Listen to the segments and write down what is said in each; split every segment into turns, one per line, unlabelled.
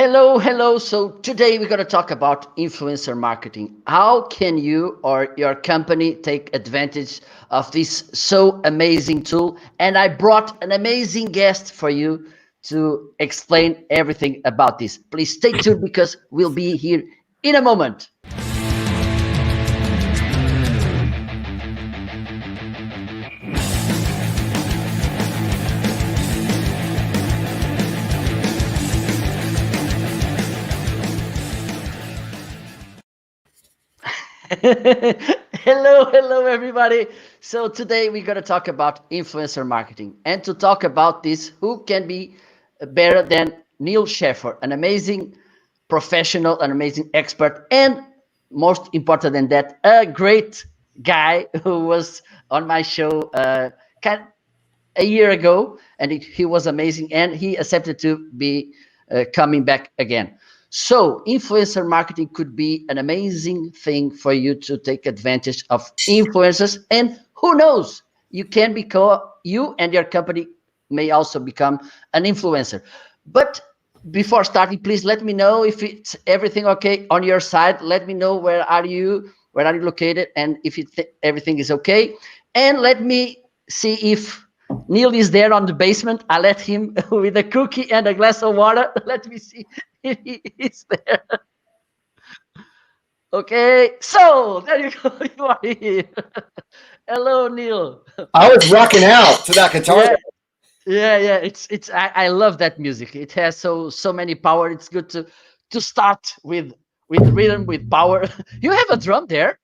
Hello. So today we're going to talk about influencer marketing. How can you or your company take advantage of this so amazing tool? And I brought an amazing guest for you to explain everything about this. Please stay tuned because we'll be here in a moment. Hello, everybody. So today we're going to talk about influencer marketing. And to talk about this, who can be better than Neal Schaffer, an amazing professional, an amazing expert, and most important than that, a great guy who was on my show a year ago, and he was amazing, and he accepted to be coming back again. So, influencer marketing could be an amazing thing for you to take advantage of influencers, and who knows, you and your company may also become an influencer. But before starting, please let me know if it's everything okay on your side. Let me know where are you located, and if everything is okay. And let me see if Neal is there on the basement. I let him with a cookie and a glass of water. Let me see if he is there. Okay, so there you go. You are here. Hello, Neal.
I was rocking out to that guitar.
Yeah, yeah. It's. I love that music. It has so many power. It's good to start with rhythm, with power. You have a drum there.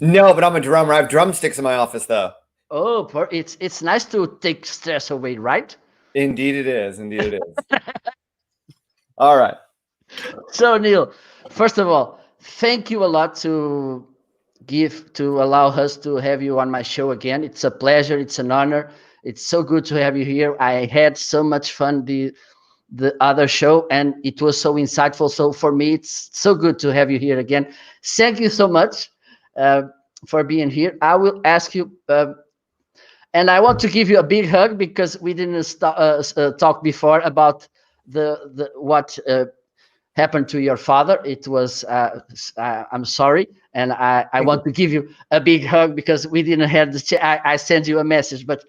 No, but I'm a drummer. I have drumsticks in my office, though.
Oh, it's nice to take stress away, right?
Indeed, it is. Indeed, it is. All right.
So Neal, first of all, thank you a lot to allow us to have you on my show again. It's a pleasure. It's an honor. It's so good to have you here. I had so much fun the other show, and it was so insightful. So for me, it's so good to have you here again. Thank you so much uh, for being here. I will ask you. And I want to give you a big hug because we didn't talk before about the what happened to your father. It was I'm sorry, and I want to give you a big hug because we didn't have I sent you a message, but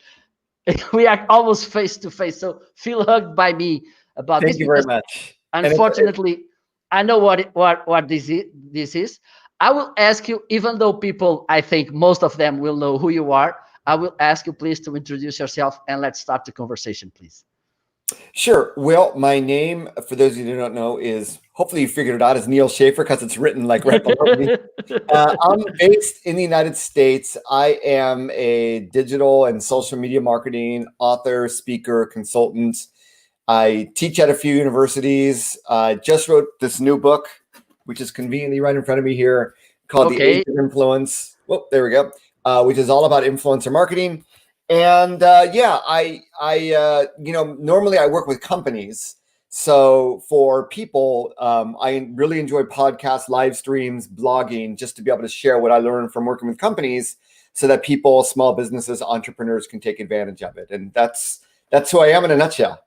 we are almost face to face. So feel hugged by me about this
Thank you very
because
much. And
unfortunately I know what this is. I will ask you, even though people, I think most of them will know who you are. I will ask you please to introduce yourself and let's start the conversation, please.
sure. Well, my name, for those of you who don't know, is hopefully you figured it out, is Neal Schaffer because it's written like right below me. I'm based in the United States. I am a digital and social media marketing author, speaker, consultant. I teach at a few universities. I just wrote this new book, which is conveniently right in front of me here, called The Age
Okay.
of Influence. Well, there we go. Which is all about influencer marketing. And yeah, normally I work with companies. So for people, I really enjoy podcasts, live streams, blogging, just to be able to share what I learned from working with companies, so that people, small businesses, entrepreneurs can take advantage of it. And that's who I am in a nutshell.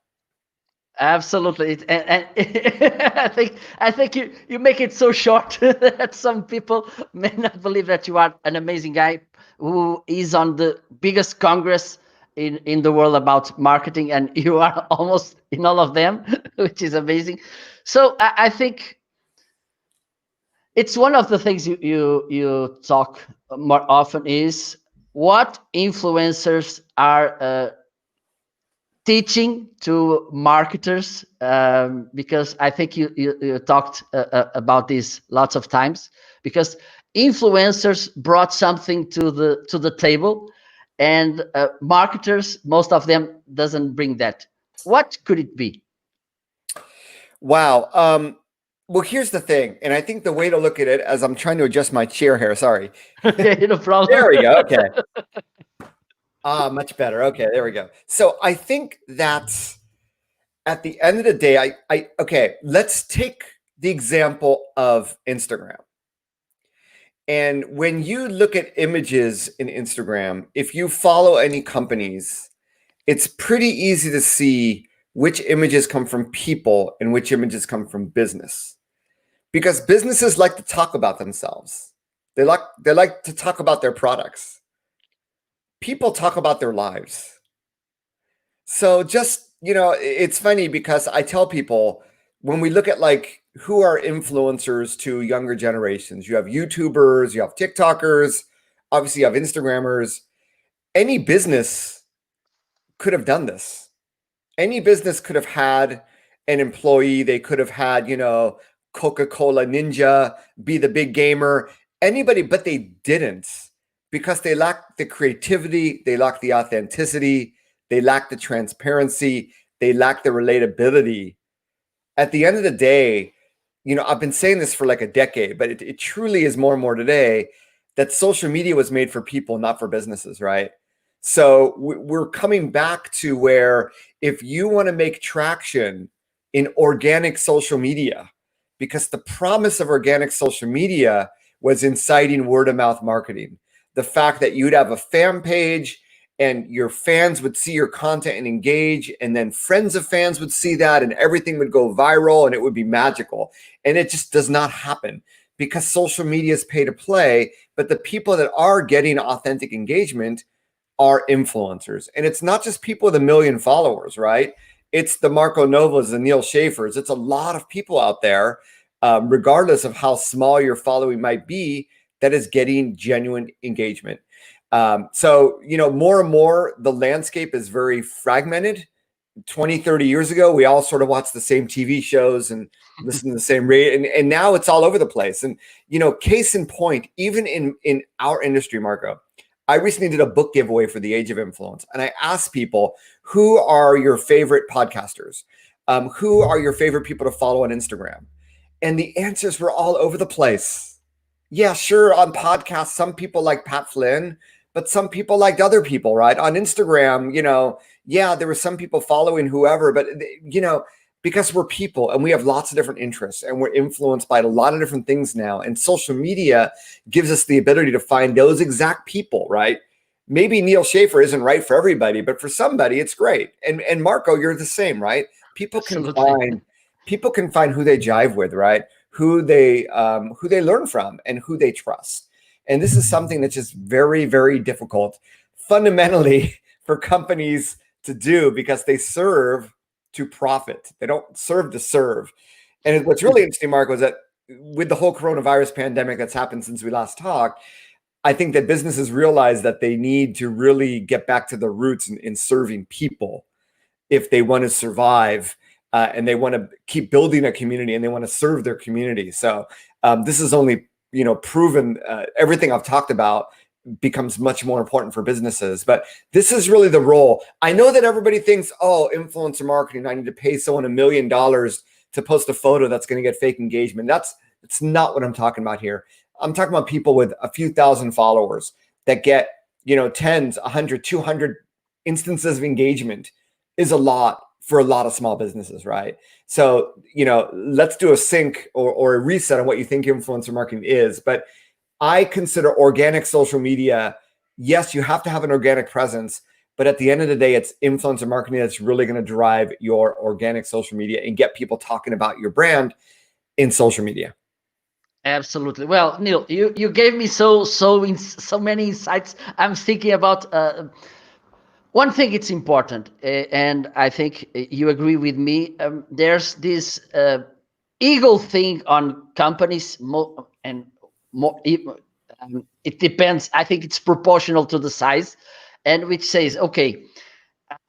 Absolutely. And I think you make it so short that some people may not believe that you are an amazing guy who is on the biggest congress in the world about marketing, and you are almost in all of them, which is amazing. So I think it's one of the things you talk more often is what influencers are teaching to marketers, because I think you talked about this lots of times, because influencers brought something to the table, and marketers, most of them doesn't bring that. What could it be?
Wow. Well, here's the thing. And I think the way to look at it, as I'm trying to adjust my chair here, sorry.
Okay, no problem.
There we go. Okay. Much better. Okay, there we go. So I think that's at the end of the day, okay, let's take the example of Instagram. And when you look at images in Instagram, if you follow any companies, it's pretty easy to see which images come from people and which images come from business. Because businesses like to talk about themselves. They like to talk about their products. People talk about their lives. So just, it's funny because I tell people when we look at like who are influencers to younger generations, you have YouTubers, you have TikTokers, obviously you have Instagrammers. Any business could have done this. Any business could have had an employee. They could have had, Coca-Cola Ninja be the big gamer, anybody, but they didn't because they lacked the creativity, they lacked the authenticity, they lacked the transparency, they lacked the relatability. At the end of the day, I've been saying this for like a decade, but it truly is more and more today that social media was made for people, not for businesses, right? So we're coming back to where if you want to make traction in organic social media, because the promise of organic social media was inciting word of mouth marketing. The fact that you'd have a fan page and your fans would see your content and engage, and then friends of fans would see that and everything would go viral and it would be magical. And it just does not happen because social media is pay to play, but the people that are getting authentic engagement are influencers. And it's not just people with 1 million followers, right? It's the Marco Novas, the Neal Schaffers. It's a lot of people out there, regardless of how small your following might be, that is getting genuine engagement. So, more and more, the landscape is very fragmented. 20, 30 years ago, we all sort of watched the same TV shows and listened to the same radio. And now it's all over the place. And, case in point, even in our industry, Marco, I recently did a book giveaway for the Age of Influence. And I asked people, who are your favorite podcasters? Who are your favorite people to follow on Instagram? And the answers were all over the place. Yeah, sure, on podcasts, some people like Pat Flynn, but some people liked other people, right? On Instagram, yeah, there were some people following whoever, but, because we're people and we have lots of different interests and we're influenced by a lot of different things now. And social media gives us the ability to find those exact people, right? Maybe Neal Schaffer isn't right for everybody, but for somebody, it's great. And Marco, you're the same, right? People can
Absolutely.
find who they jive with, right? Who they learn from and who they trust. And this is something that's just very, very difficult fundamentally for companies to do because they serve to profit. They don't serve to serve. And what's really interesting, Marco, is that with the whole coronavirus pandemic that's happened since we last talked, I think that businesses realize that they need to really get back to the roots in serving people if they want to survive and they want to keep building a community and they want to serve their community. So this is only, proven everything I've talked about becomes much more important for businesses. But this is really the role. I know that everybody thinks, oh, influencer marketing, I need to pay someone $1 million to post a photo that's going to get fake engagement. That's not what I'm talking about here. I'm talking about people with a few thousand followers that get, tens, 100, 200 instances of engagement is a lot for a lot of small businesses, right? So, let's do a sync or a reset on what you think influencer marketing is. But I consider organic social media, yes, you have to have an organic presence, but at the end of the day, it's influencer marketing that's really going to drive your organic social media and get people talking about your brand in social media.
Absolutely. Well, Neal, you gave me so many insights. I'm thinking about one thing. It's important, and I think you agree with me. There's this ego thing on companies, and more. It depends. I think it's proportional to the size, and which says, okay,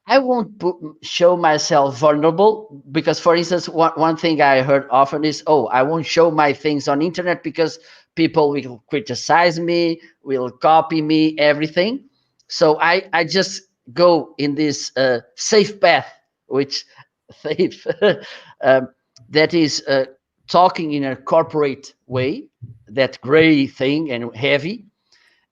I won't show myself vulnerable because, for instance, one thing I heard often is, "Oh, I won't show my things on internet because people will criticize me, will copy me, everything." So I just go in this safe path, which safe um, that is talking in a corporate way, that gray thing and heavy,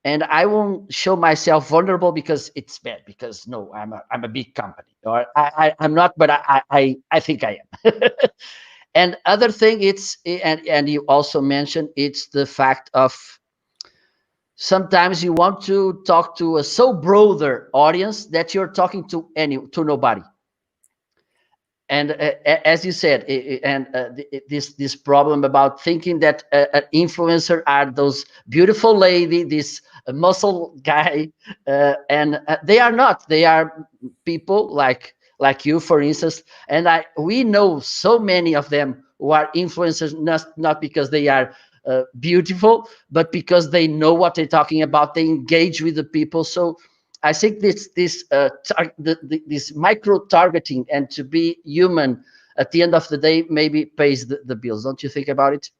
and I won't show myself vulnerable because it's bad. Because no, I'm a big company, or I'm not, but I think I am. And other thing, it's and you also mentioned it's the fact of sometimes you want to talk to a so broader audience that you're talking to nobody. And as you said, this problem about thinking that an influencer are those beautiful lady, this muscle guy, and they are not. They are people like you, for instance. And we know so many of them who are influencers, not because they are beautiful, but because they know what they're talking about. They engage with the people. So I think this micro targeting and to be human at the end of the day maybe pays the bills. Don't you think about it?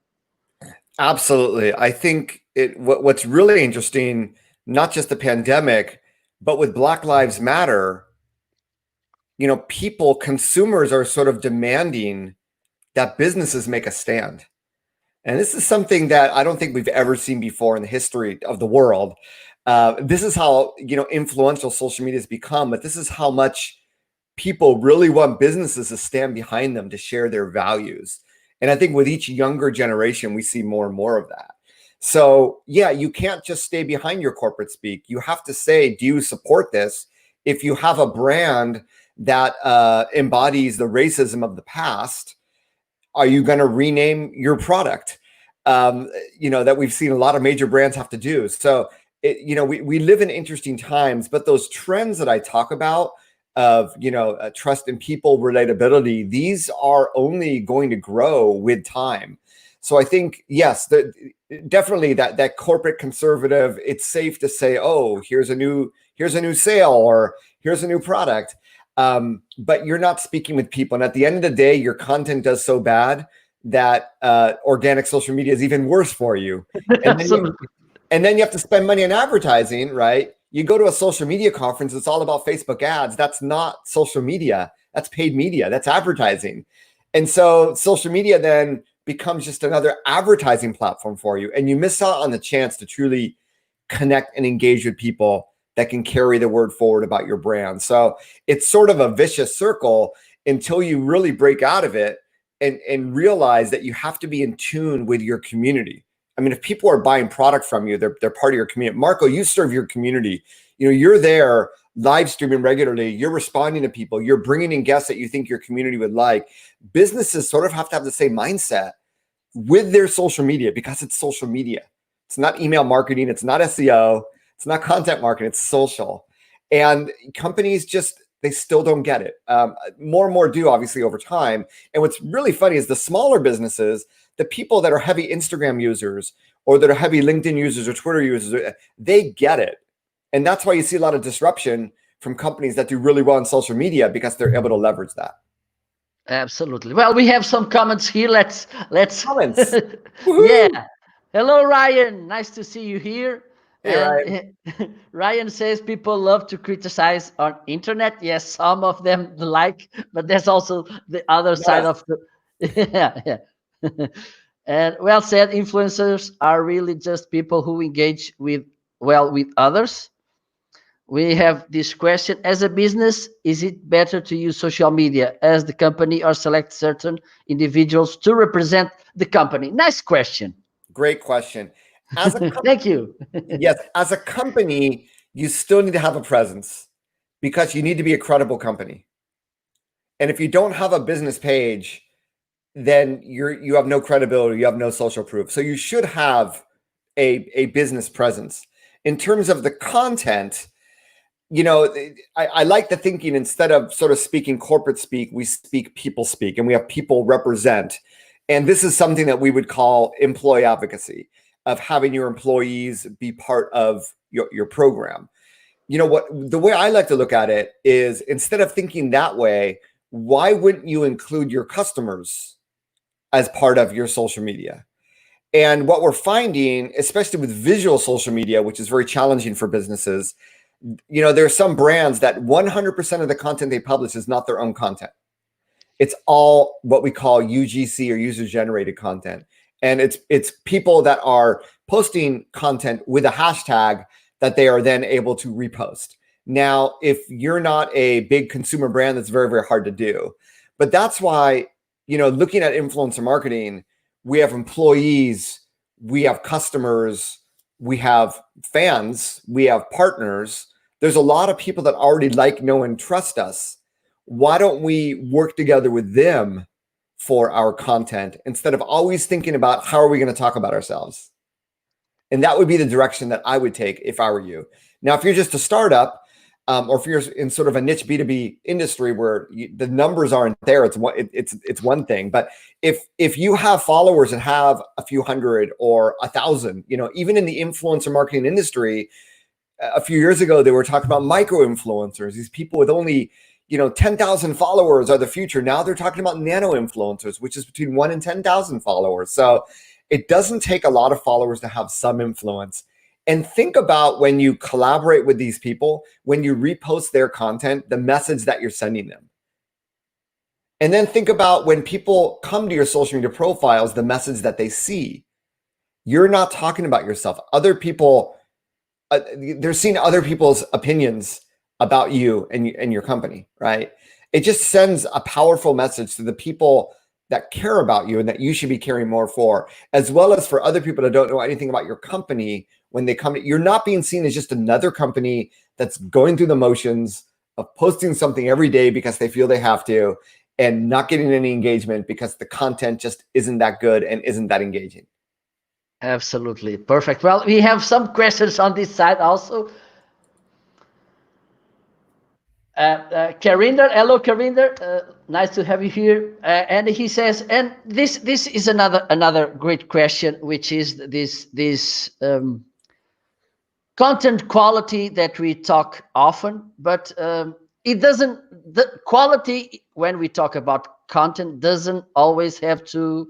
Absolutely. I think what's really interesting, not just the pandemic, but with Black Lives Matter, consumers are sort of demanding that businesses make a stand. And this is something that I don't think we've ever seen before in the history of the world. This is how, influential social media has become, but this is how much people really want businesses to stand behind them to share their values. And I think with each younger generation, we see more and more of that. So yeah, you can't just stay behind your corporate speak. You have to say, do you support this? If you have a brand that embodies the racism of the past, are you going to rename your product? That we've seen a lot of major brands have to do. So, we live in interesting times, but those trends that I talk about of, trust in people, relatability, these are only going to grow with time. So I think, yes, definitely that corporate conservative, it's safe to say, oh, here's a new sale, or here's a new product. But you're not speaking with people. And at the end of the day, your content does so bad that organic social media is even worse for you. And then you have to spend money on advertising, right? You go to a social media conference, it's all about Facebook ads. That's not social media. That's paid media. That's advertising. And so social media then becomes just another advertising platform for you. And you miss out on the chance to truly connect and engage with people that can carry the word forward about your brand. So it's sort of a vicious circle until you really break out of it and realize that you have to be in tune with your community. I mean, if people are buying product from you, they're part of your community. Marco, you serve your community. You're there live streaming regularly. You're responding to people. You're bringing in guests that you think your community would like. Businesses sort of have to have the same mindset with their social media, because it's social media. It's not email marketing. It's not SEO. It's not content marketing. It's social. And companies they still don't get it. More and more do, obviously, over time. And what's really funny is the smaller businesses, the people that are heavy Instagram users or that are heavy LinkedIn users or Twitter users, they get it. And that's why you see a lot of disruption from companies that do really well on social media, because they're able to leverage that.
Absolutely. Well, we have some comments here. Let's
Comments.
yeah. Hello, Ryan. Nice to see you here.
Hey,
And Ryan says people love to criticize on internet. Yes, some of them like, but there's also the other side of the yeah. And well said, influencers are really just people who engage with others. We have this question: as a business, is it better to use social media as the company or select certain individuals to represent the company? Nice question.
Great question. As a
Thank you.
Yes, as a company, you still need to have a presence, because you need to be a credible company. And if you don't have a business page, then you have no credibility, you have no social proof. So you should have a business presence. In terms of the content, I like the thinking, instead of sort of speaking corporate speak, we speak people speak, and we have people represent. And this is something that we would call employee advocacy, of having your employees be part of your program. The way I like to look at it is, instead of thinking that way, why wouldn't you include your customers as part of your social media? And what we're finding, especially with visual social media, which is very challenging for businesses, there are some brands that 100% of the content they publish is not their own content. It's all what we call UGC, or user generated content. And it's people that are posting content with a hashtag that they are then able to repost. Now, if you're not a big consumer brand, that's very, very hard to do. But that's why, looking at influencer marketing, we have employees, we have customers, we have fans, we have partners. There's a lot of people that already like, know, and trust us. why don't we work together with them for our content instead of always thinking about how are we going to talk about ourselves? And that would be the direction that I would take if I were you. Now, if you're just a startup, or if you're in sort of a niche B2B industry where the numbers aren't there, it's one thing. But if you have followers that have a few hundred or 1,000, even in the influencer marketing industry, a few years ago they were talking about micro influencers. These people with only 10,000 followers are the future. Now they're talking about nano influencers, which is between 1 and 10,000 followers. So it doesn't take a lot of followers to have some influence. And think about when you collaborate with these people, when you repost their content, the message that you're sending them. And then think about when people come to your social media profiles, the message that they see. You're not talking about yourself. Other people, they're seeing other people's opinions about you and your company, right? It just sends a powerful message to the people that care about you and that you should be caring more for, as well as for other people that don't know anything about your company. When they come, you're not being seen as just another company that's going through the motions of posting something every day because they feel they have to and not getting any engagement because the content just isn't that good and isn't that engaging.
Absolutely. Perfect. Well, we have some questions on this side also. Karinder, hello Karinder, nice to have you here. And he says, and this is another great question, which is this content quality that we talk often, but it doesn't. The quality when we talk about content doesn't always have to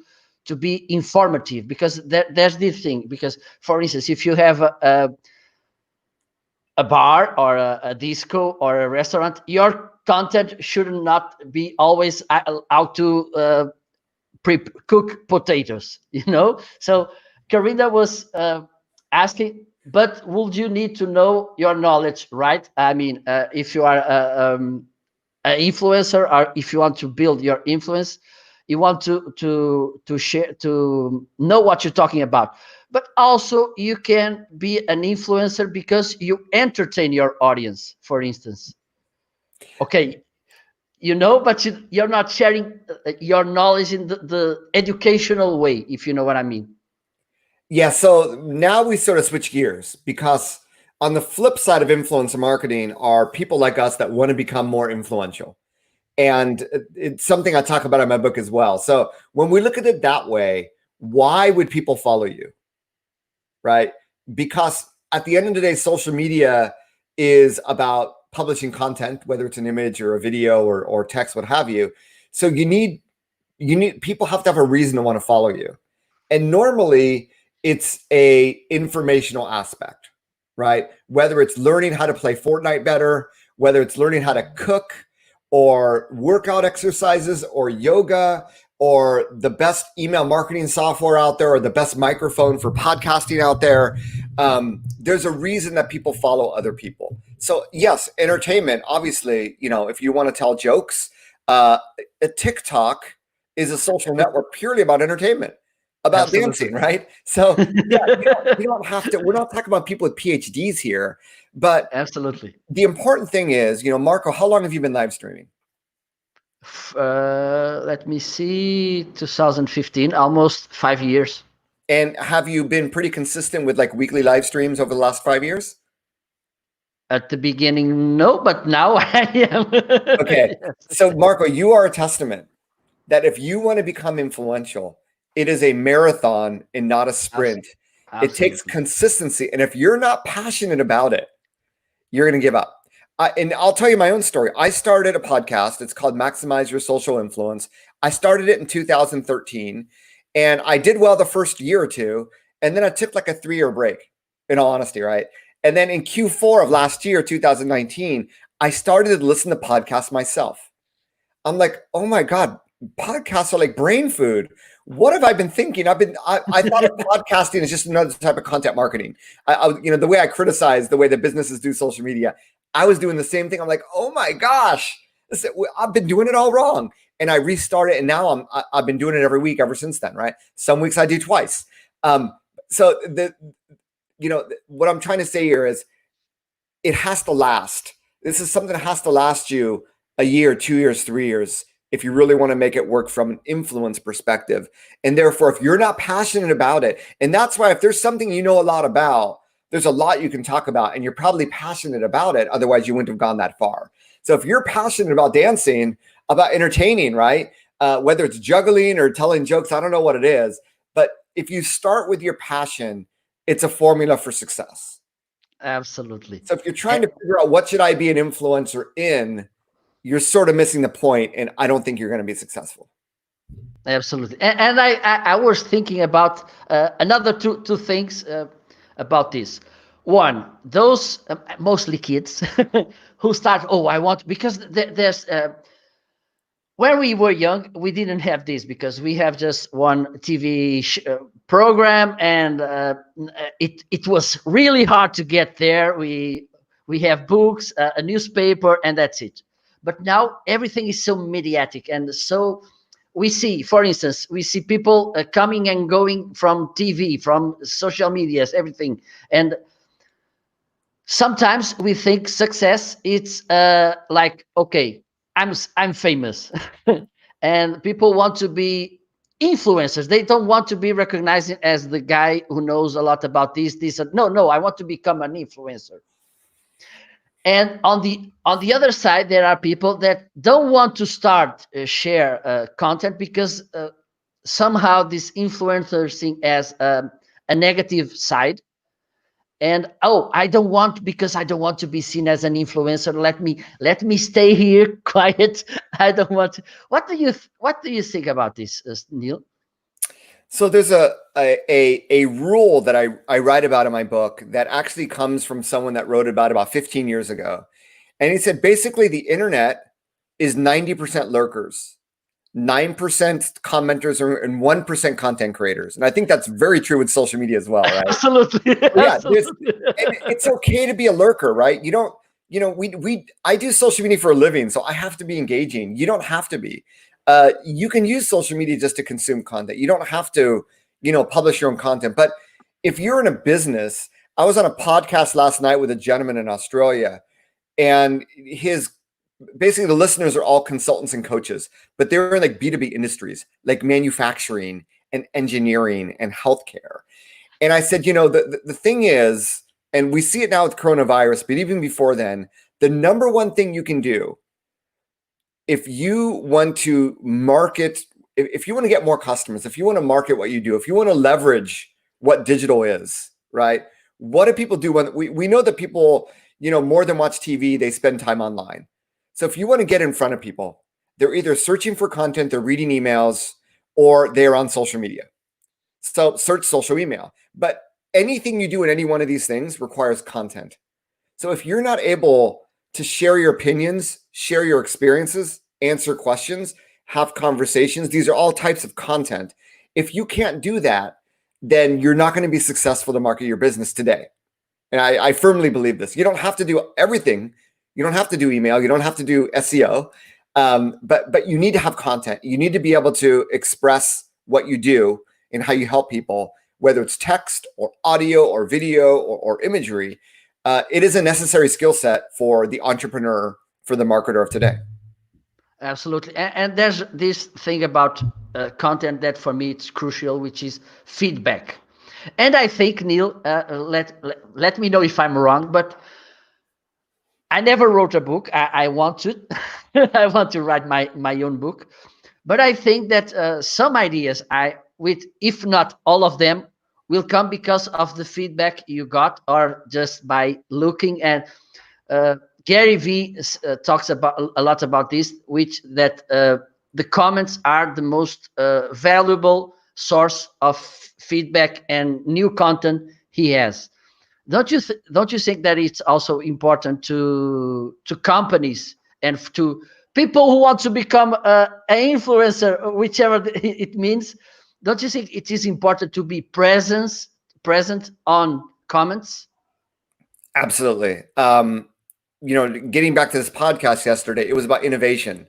be informative, because there's this thing. Because, for instance, if you have a bar or a disco or a restaurant, your content should not be always how to cook potatoes, So Karina was asking, but would you need to know your knowledge, right? I mean, if you are an influencer, or if you want to build your influence, you want to share, to know what you're talking about. But also you can be an influencer because you entertain your audience, for instance. Okay, but you're not sharing your knowledge in the educational way, if you know what I mean.
Yeah, so now we sort of switch gears, because on the flip side of influencer marketing are people like us that want to become more influential. And it's something I talk about in my book as well. So when we look at it that way, why would people follow you? Right? Because at the end of the day, social media is about publishing content, whether it's an image or a video or text, what have you. So you need people have to have a reason to want to follow you. And normally it's a informational aspect, right? Whether it's learning how to play Fortnite better, whether it's learning how to cook or workout exercises or yoga or the best email marketing software out there or the best microphone for podcasting out there. There's a reason that people follow other people. So yes, entertainment, obviously, if you want to tell jokes, a TikTok is a social network purely about entertainment, about
Absolutely.
dancing, right? So yeah, you don't have to, we're not talking about people with PhDs here, but
absolutely.
The important thing is, Marco, how long have you been live streaming?
Let me see, 2015, almost 5 years.
And have you been pretty consistent with like weekly live streams over the last 5 years?
At the beginning, no, but now I am.
Okay. Yes. So Marco, you are a testament that if you want to become influential, it is a marathon and not a sprint. Absolutely. It takes consistency. And if you're not passionate about it, you're going to give up. And I'll tell you my own story. I started a podcast. It's called Maximize Your Social Influence. I started it in 2013, and I did well the first year or two. And then I took like a 3-year break, in all honesty, right? And then in Q4 of last year, 2019, I started to listen to podcasts myself. I'm like, oh my God, podcasts are like brain food. What have I been thinking? I thought of podcasting is just another type of content marketing. The way I criticize the way that businesses do social media, I was doing the same thing. I'm like, oh my gosh, I've been doing it all wrong. And I restarted, and now I've been doing it every week ever since then, right? Some weeks I do twice. So what I'm trying to say here is it has to last. This is something that has to last you a year, 2 years, 3 years, if you really want to make it work from an influence perspective. And therefore, if you're not passionate about it, and that's why if there's something you know a lot about, there's a lot you can talk about, and you're probably passionate about it. Otherwise, you wouldn't have gone that far. So if you're passionate about dancing, about entertaining, right? Whether it's juggling or telling jokes, I don't know what it is. But if you start with your passion, it's a formula for success.
Absolutely.
So if you're trying to figure out what should I be an influencer in, you're sort of missing the point, and I don't think you're going to be successful.
Absolutely. And I was thinking about another two things about this. One, those mostly kids who start, oh, I want, because there's, when we were young, we didn't have this because we have just one TV program, and it was really hard to get there. We have books, a newspaper, and that's it. But now everything is so mediatic, and so we see, for instance, we see people coming and going from TV, from social medias, everything, and sometimes we think success it's like, okay, I'm famous, and people want to be influencers. They don't want to be recognized as the guy who knows a lot about this. No, I want to become an influencer. And on the other side, there are people that don't want to start share content because somehow this influencer thing has a negative side. And oh, I don't want, because I don't want to be seen as an influencer. Let me stay here quiet. I don't want to. What do you think about this, Neal?
So there's a rule that I write about in my book that actually comes from someone that wrote about 15 years ago. And he said, basically, the internet is 90% lurkers, 9% commenters, and 1% content creators. And I think that's very true with social media as well, right?
Absolutely.
Yeah,
Absolutely.
it's okay to be a lurker, right? You don't, I do social media for a living, so I have to be engaging. You don't have to be. You can use social media just to consume content. You don't have to, publish your own content. But if you're in a business, I was on a podcast last night with a gentleman in Australia, and basically the listeners are all consultants and coaches, but they're in like B2B industries, like manufacturing and engineering and healthcare. And I said, the thing is, and we see it now with coronavirus, but even before then, the number one thing you can do if you want to market, if you want to get more customers, if you want to market what you do, if you want to leverage what digital is, right? What do people do when we know that people, more than watch TV, they spend time online. So if you want to get in front of people, they're either searching for content, they're reading emails, or they're on social media. So search social email. But anything you do in any one of these things requires content. So if you're not able to share your opinions, share your experiences, answer questions, have conversations, these are all types of content. If you can't do that, then you're not going to be successful to market your business today. And I firmly believe this. You don't have to do everything. You don't have to do email. You don't have to do SEO. But you need to have content. You need to be able to express what you do and how you help people, whether it's text or audio or video or imagery. It is a necessary skill set for the entrepreneur, for the marketer of today.
Absolutely. And there's this thing about content that for me it's crucial, which is feedback. And I think, Neal, let me know if I'm wrong, but I never wrote a book. I want to. I want to write my own book. But I think that some ideas, if not all of them, will come because of the feedback you got, or just by looking. And Gary V talks about a lot about this, which that the comments are the most valuable source of feedback and new content he has. Don't you think that it's also important to companies and to people who want to become an influencer, whichever it means? Don't you think it is important to be present on comments?
Absolutely. Getting back to this podcast yesterday, it was about innovation.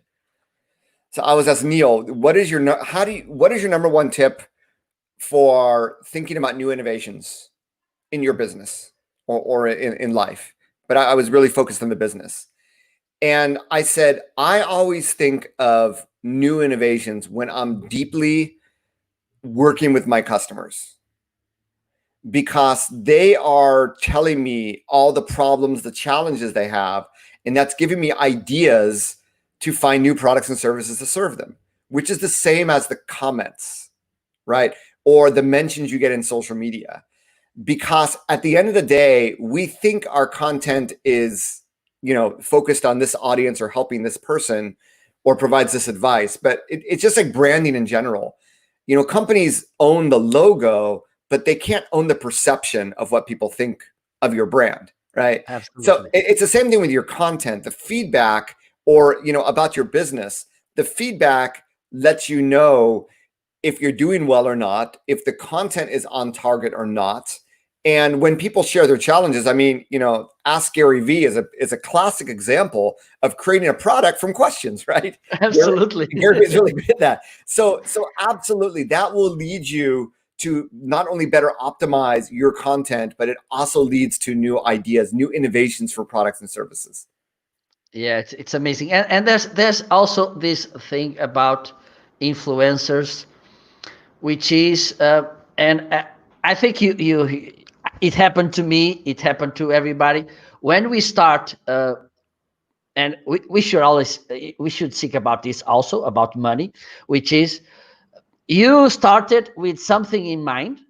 So I was asked, Neal, what is your number one tip for thinking about new innovations in your business or in life? But I was really focused on the business. And I said, I always think of new innovations when I'm deeply working with my customers, because they are telling me all the problems, the challenges they have, and that's giving me ideas to find new products and services to serve them, which is the same as the comments, right? Or the mentions you get in social media. Because at the end of the day, we think our content is, focused on this audience or helping this person or provides this advice, but it's just like branding in general. Companies own the logo, but they can't own the perception of what people think of your brand, right? So
Absolutely.
it's the same thing with your content, the feedback, or about your business. The feedback lets you know if you're doing well or not, if the content is on target or not. And when people share their challenges, I mean, Ask Gary V is a classic example of creating a product from questions, right?
Absolutely.
Gary is really good at that. So absolutely, that will lead you to not only better optimize your content, but it also leads to new ideas, new innovations for products and services.
Yeah, it's amazing. And there's also this thing about influencers, which is and I think you it happened to me, it happened to everybody when we start and we should always we should think about this also about money, which is you started with something in mind,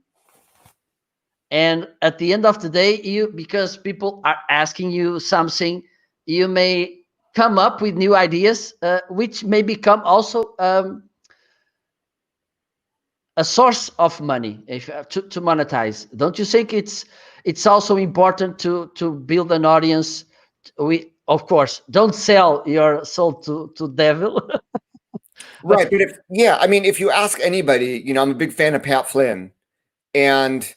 and at the end of the day, you, because people are asking you something, you may come up with new ideas, which may become also a source of money if to monetize. Don't you think it's also important to build an audience? We, of course, don't sell your soul to devil.
Right.
But
But if you ask anybody, I'm a big fan of Pat Flynn, and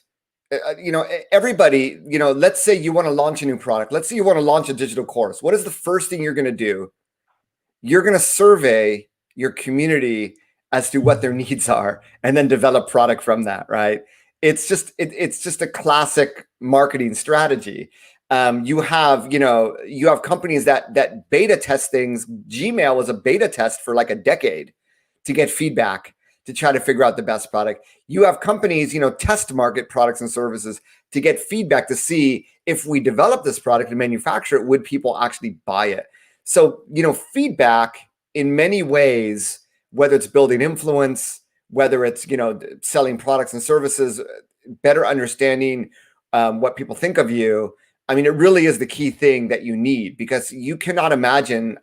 everybody, let's say you want to launch a new product. Let's say you want to launch a digital course. What is the first thing you're going to do? You're going to survey your community as to what their needs are, and then develop product from that, right? It's just a classic marketing strategy. You have companies that beta test things. Gmail was a beta test for like a decade to get feedback, to try to figure out the best product. You have companies, test market products and services to get feedback to see if we develop this product and manufacture it, would people actually buy it? So, feedback in many ways, whether it's building influence, whether it's, selling products and services, better understanding what people think of you. I mean, it really is the key thing that you need, because you cannot imagine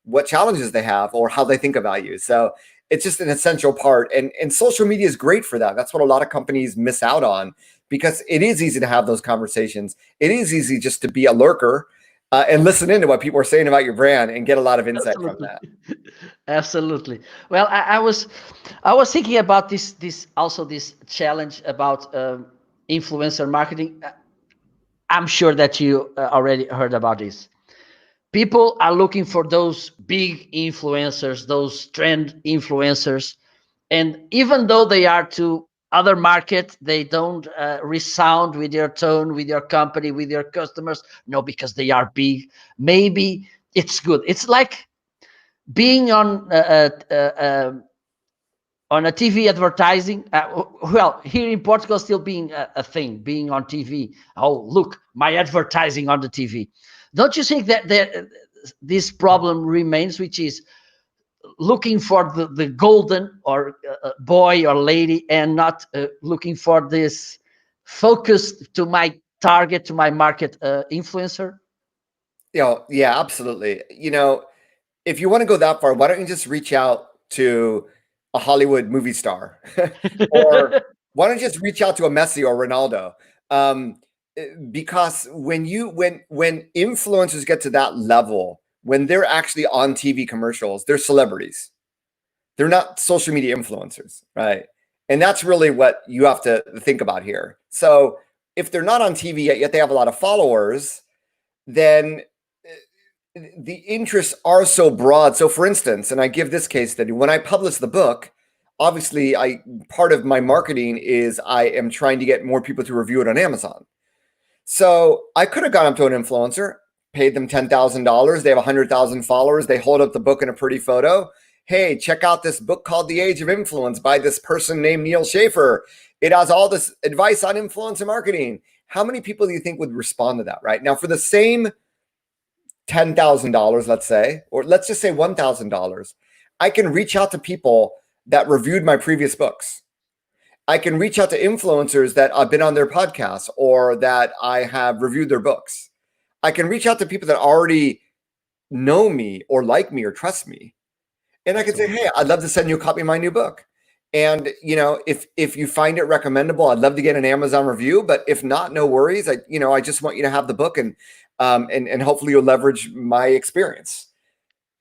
what challenges they have or how they think about you. So it's just an essential part. And social media is great for that. That's what a lot of companies miss out on, because it is easy to have those conversations. It is easy just to be a lurker and listen into what people are saying about your brand and get a lot of insight from
absolutely,
that.
absolutely. Well, I was thinking about this also, this challenge about influencer marketing. I'm sure that you already heard about this. People are looking for those big influencers, those trend influencers, and even though they are to other market, they don't resound with your tone, with your company, with your customers. No, because they are big. Maybe it's good. It's like being on a TV advertising. Well, here in Portugal, still being a thing, being on TV. Oh, look, my advertising on the TV. Don't you think that this problem remains, which is looking for the golden or boy or lady, and not looking for this focus to my target, to my market influencer?
Yeah, absolutely. If you want to go that far, why don't you just reach out to a Hollywood movie star? Or why don't you just reach out to a Messi or Ronaldo? Because when influencers get to that level, when they're actually on TV commercials, they're celebrities. They're not social media influencers, right? And that's really what you have to think about here. So if they're not on TV yet they have a lot of followers, then the interests are so broad. So for instance, and I give this case study, when I publish the book, obviously part of my marketing is I am trying to get more people to review it on Amazon. So I could have gone up to an influencer, paid them $10,000. They have 100,000 followers. They hold up the book in a pretty photo. Hey, check out this book called The Age of Influence by this person named Neal Schaffer. It has all this advice on influencer marketing. How many people do you think would respond to that, right? Now, for the same $10,000, let's say, or let's just say $1,000, I can reach out to people that reviewed my previous books. I can reach out to influencers that I've been on their podcasts or that I have reviewed their books. I can reach out to people that already know me or like me or trust me. And I can say, hey, I'd love to send you a copy of my new book. And, you know, if you find it recommendable, I'd love to get an Amazon review. But if not, no worries. I just want you to have the book and hopefully you'll leverage my experience.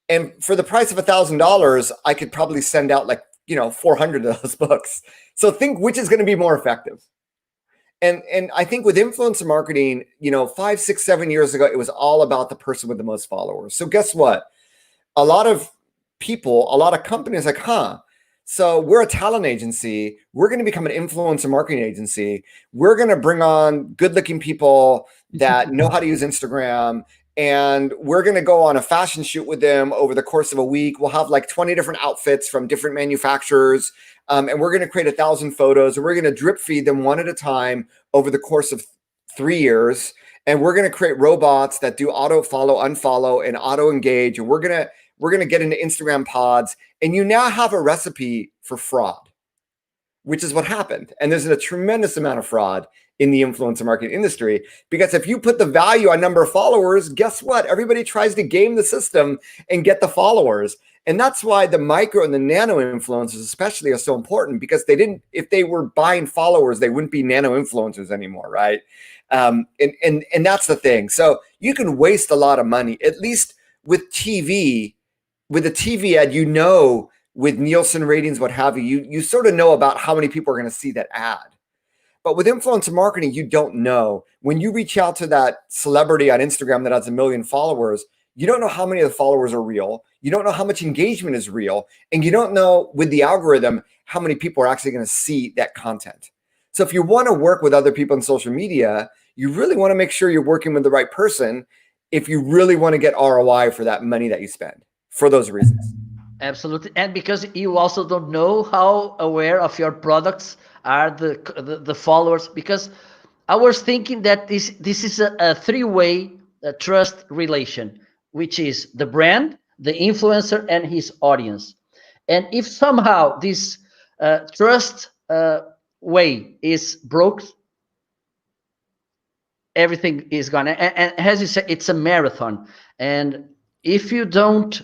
And for the price of $1,000, I could probably send out 400 of those books. So think which is going to be more effective. And I think with influencer marketing, 5, 6, 7 years ago, it was all about the person with the most followers. So guess what? A lot of people, a lot of companies so we're a talent agency. We're going to become an influencer marketing agency. We're going to bring on good looking people that know how to use Instagram. And we're going to go on a fashion shoot with them over the course of a week. We'll have 20 different outfits from different manufacturers. And we're going to create 1,000 photos and we're going to drip feed them one at a time over the course of 3 years. And we're going to create robots that do auto follow, unfollow, and auto engage. And we're going to get into Instagram pods. And you now have a recipe for fraud, which is what happened. And there's a tremendous amount of fraud in the influencer marketing industry, because if you put the value on number of followers, guess what? Everybody tries to game the system and get the followers. And that's why the micro and the nano influencers especially are so important, because if they were buying followers, they wouldn't be nano influencers anymore, right? And that's the thing. So you can waste a lot of money, at least with TV. With a TV ad, with Nielsen ratings, what have you, you sort of know about how many people are going to see that ad. But with influencer marketing, you don't know. When you reach out to that celebrity on Instagram that has 1 million followers, you don't know how many of the followers are real. You don't know how much engagement is real. And you don't know with the algorithm how many people are actually going to see that content. So if you want to work with other people on social media, you really want to make sure you're working with the right person if you really want to get ROI for that money that you spend, for those reasons.
Absolutely. And because you also don't know how aware of your products are the followers, because I was thinking that this is a three-way trust relation, which is the brand, the influencer, and his audience. And if somehow this trust way is broke, everything is gone. And as you said, it's a marathon. And if you don't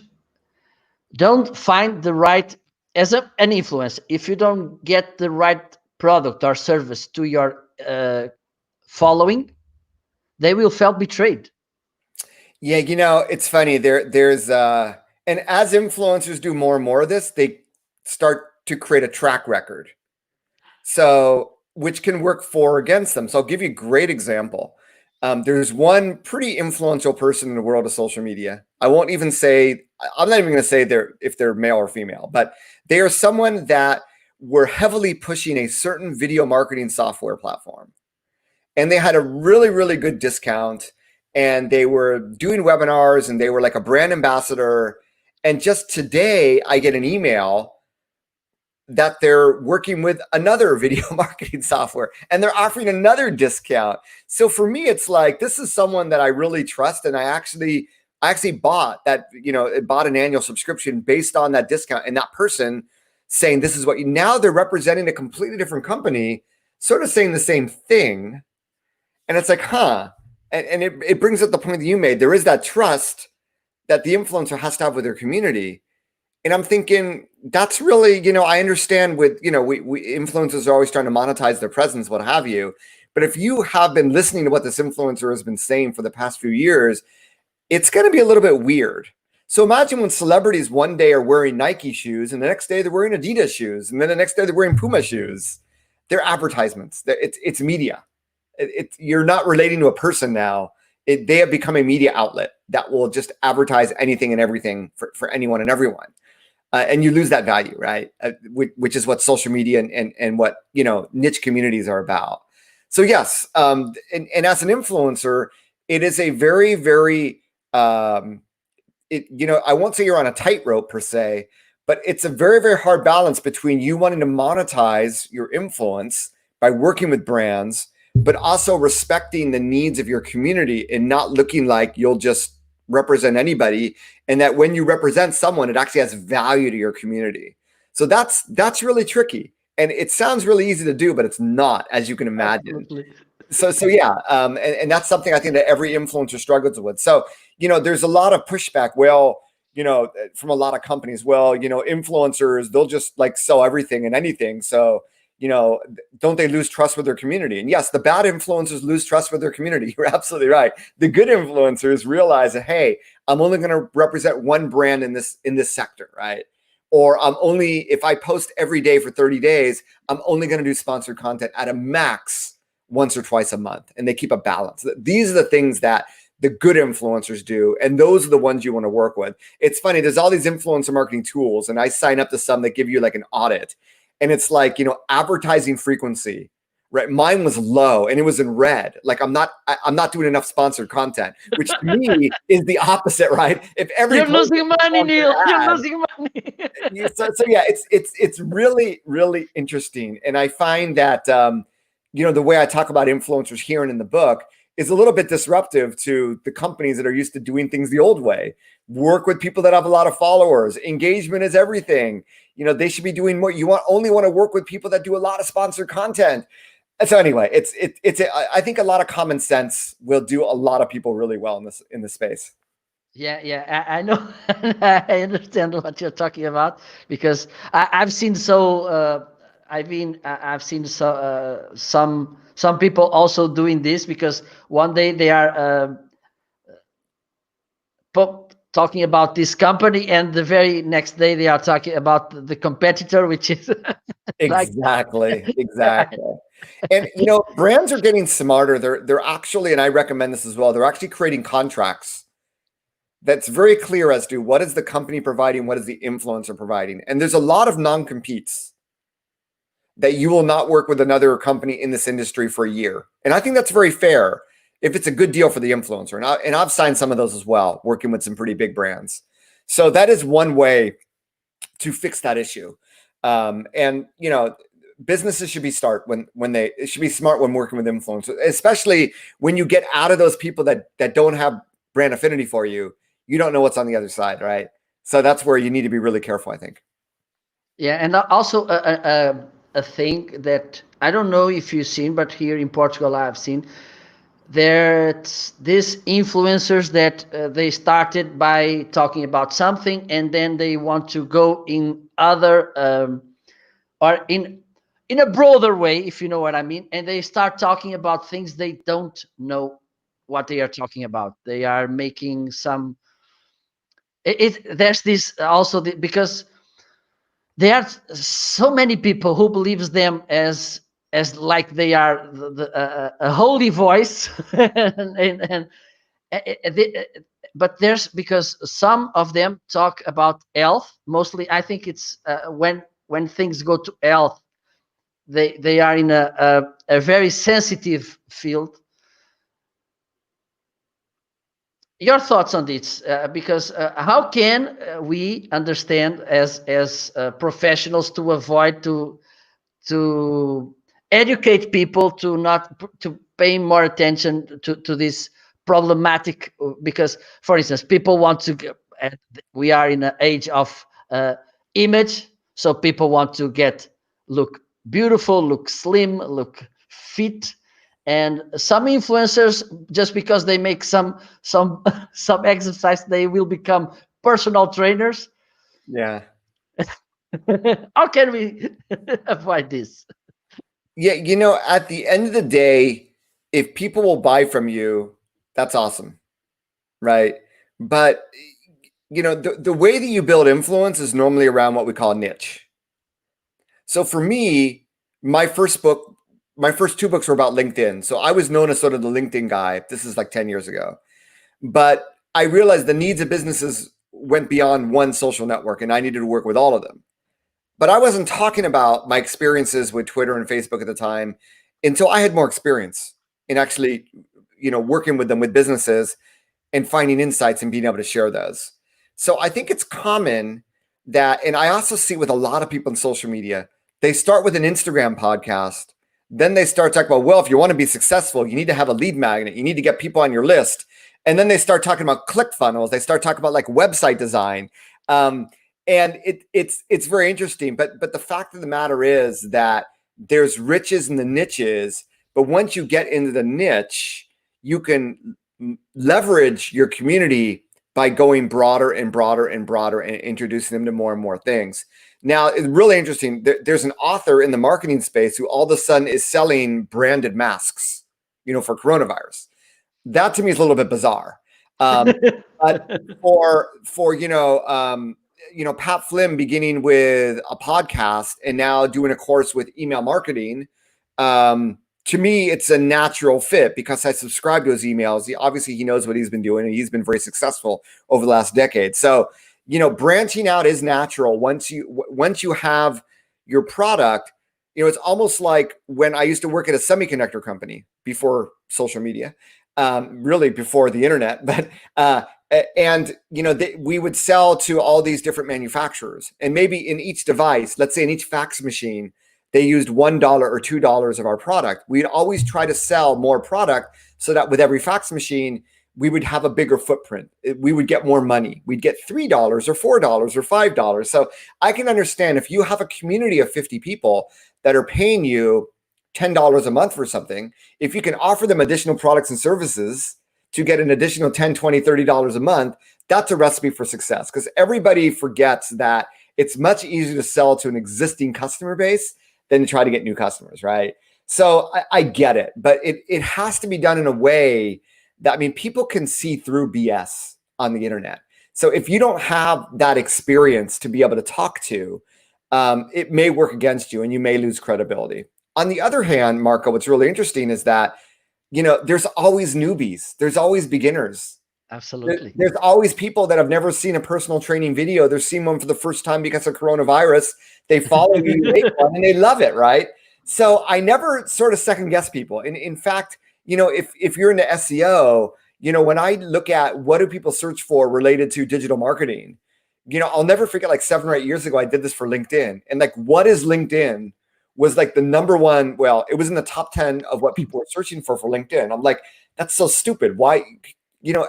find the right, as an influencer, if you don't get the right product or service to your following, they will feel betrayed.
Yeah, it's funny. There's and as influencers do more and more of this, they start to create a track record. So which can work for or against them. So I'll give you a great example. There's one pretty influential person in the world of social media. I'm not even going to say if they're male or female, but they are someone that were heavily pushing a certain video marketing software platform. And they had a really, really good discount. And they were doing webinars and they were like a brand ambassador. And just today, I get an email that they're working with another video marketing software and they're offering another discount. So for me, it's like, this is someone that I really trust. And I actually bought an annual subscription based on that discount, and that person saying, this is what now they're representing a completely different company, sort of saying the same thing. And it's like, and it brings up the point that you made. There is that trust that the influencer has to have with their community. And I'm thinking that's really, I understand with, we influencers are always trying to monetize their presence, what have you. But if you have been listening to what this influencer has been saying for the past few years, it's going to be a little bit weird. So imagine when celebrities one day are wearing Nike shoes and the next day they're wearing Adidas shoes. And then the next day they're wearing Puma shoes. They're advertisements. It's media. You're not relating to a person now. They have become a media outlet that will just advertise anything and everything for anyone and everyone. And you lose that value, right? Which is what social media and what, niche communities are about. So yes, and as an influencer, it is a very, very, I won't say you're on a tightrope per se, but it's a very, very hard balance between you wanting to monetize your influence by working with brands, but also respecting the needs of your community and not looking like you'll just represent anybody. And that when you represent someone, it actually has value to your community. So that's really tricky. And it sounds really easy to do, but it's not, as you can imagine.
Absolutely.
So yeah, and that's something I think that every influencer struggles with. So, there's a lot of pushback. Well, from a lot of companies, influencers, they'll just like sell everything and anything. So, don't they lose trust with their community? And yes, the bad influencers lose trust with their community. You're absolutely right. The good influencers realize that, hey, I'm only going to represent one brand in this sector, right? Or if I post every day for 30 days, I'm only going to do sponsored content at a max once or twice a month, and they keep a balance. These are the things that the good influencers do, and those are the ones you want to work with. It's funny, there's all these influencer marketing tools, and I sign up to some that give you like an audit, and it's like, advertising frequency, right? Mine was low and it was in red. Like I'm not doing enough sponsored content, which to me is the opposite, right? If every
You're losing money, Neal. You're losing money.
so yeah, it's really, really interesting. And I find that, the way I talk about influencers here and in the book is a little bit disruptive to the companies that are used to doing things the old way. Work with people that have a lot of followers. Engagement is everything. They should be doing more. Only want to work with people that do a lot of sponsored content. And so anyway, I think a lot of common sense will do a lot of people really well in this space.
Yeah, I know. I understand what you're talking about, because I've seen some people also doing this, because one day they are talking about this company, and the very next day they are talking about the competitor, which is
exactly. And brands are getting smarter. They're actually, and I recommend this as well, they're actually creating contracts that's very clear as to what is the company providing, what is the influencer providing. And there's a lot of non-competes that you will not work with another company in this industry for a year. And I think that's very fair if it's a good deal for the influencer. And I've signed some of those as well, working with some pretty big brands. So that is one way to fix that issue. And businesses should be smart when working with influencers, especially when you get out of those people that don't have brand affinity for you. You don't know what's on the other side, right? So that's where you need to be really careful, I think.
Yeah, and also a thing that I don't know if you've seen, but here in Portugal I've seen, there's these influencers that they started by talking about something, and then they want to go in other or in a broader way, if you know what I mean, and they start talking about things they don't know what they are talking about. They are making some there's this also because there are so many people who believes them as like they are a holy voice, and but there's, because some of them talk about health mostly. I think it's when things go to health, they are in a very sensitive field. Your thoughts on this, because how can we understand as professionals to avoid to educate people to not to pay more attention to this problematic, because for instance people want to we are in an age of image, so people want to look beautiful, look slim, look fit, and some influencers, just because they make some some exercise, they will become personal trainers.
Yeah.
How can we avoid this?
Yeah, at the end of the day, if people will buy from you, that's awesome, right? But the way that you build influence is normally around what we call niche. So for me, my first two books were about LinkedIn. So I was known as sort of the LinkedIn guy. This is like 10 years ago. But I realized the needs of businesses went beyond one social network, and I needed to work with all of them. But I wasn't talking about my experiences with Twitter and Facebook at the time until I had more experience in actually working with them with businesses and finding insights and being able to share those. So I think it's common that, and I also see with a lot of people in social media, they start with an Instagram podcast. Then they start talking about, well, if you want to be successful, you need to have a lead magnet. You need to get people on your list. And then they start talking about click funnels. They start talking about like website design. And it's very interesting. But the fact of the matter is that there's riches in the niches. But once you get into the niche, you can leverage your community by going broader and broader and broader and introducing them to more and more things. Now, it's really interesting. There's an author in the marketing space who all of a sudden is selling branded masks, for coronavirus. That to me is a little bit bizarre. But for Pat Flynn beginning with a podcast and now doing a course with email marketing, to me, it's a natural fit because I subscribe to his emails. Obviously, he knows what he's been doing, and he's been very successful over the last decade. So, branching out is natural. Once you have your product, it's almost like when I used to work at a semiconductor company before social media, really before the internet. But we would sell to all these different manufacturers, and maybe in each device, let's say in each fax machine, they used $1 or $2 of our product. We'd always try to sell more product so that with every fax machine, we would have a bigger footprint. We would get more money. We'd get $3 or $4 or $5. So I can understand if you have a community of 50 people that are paying you $10 a month for something, if you can offer them additional products and services to get an additional $10, $20, $30 a month, that's a recipe for success, because everybody forgets that it's much easier to sell to an existing customer base than to try to get new customers, right? So I get it, but it has to be done in a way that, people can see through BS on the internet. So if you don't have that experience to be able to talk to, it may work against you and you may lose credibility. On the other hand, Marco, what's really interesting is that, there's always newbies. There's always beginners.
Absolutely.
There's always people that have never seen a personal training video. They're seeing one for the first time because of coronavirus. They follow you and they love it, right? So I never sort of second guess people. And in fact, if you're into SEO, when I look at what do people search for related to digital marketing, I'll never forget, like 7 or 8 years ago, I did this for LinkedIn. And like, what is LinkedIn was like the number one. Well, it was in the top 10 of what people were searching for LinkedIn. I'm like, that's so stupid. Why?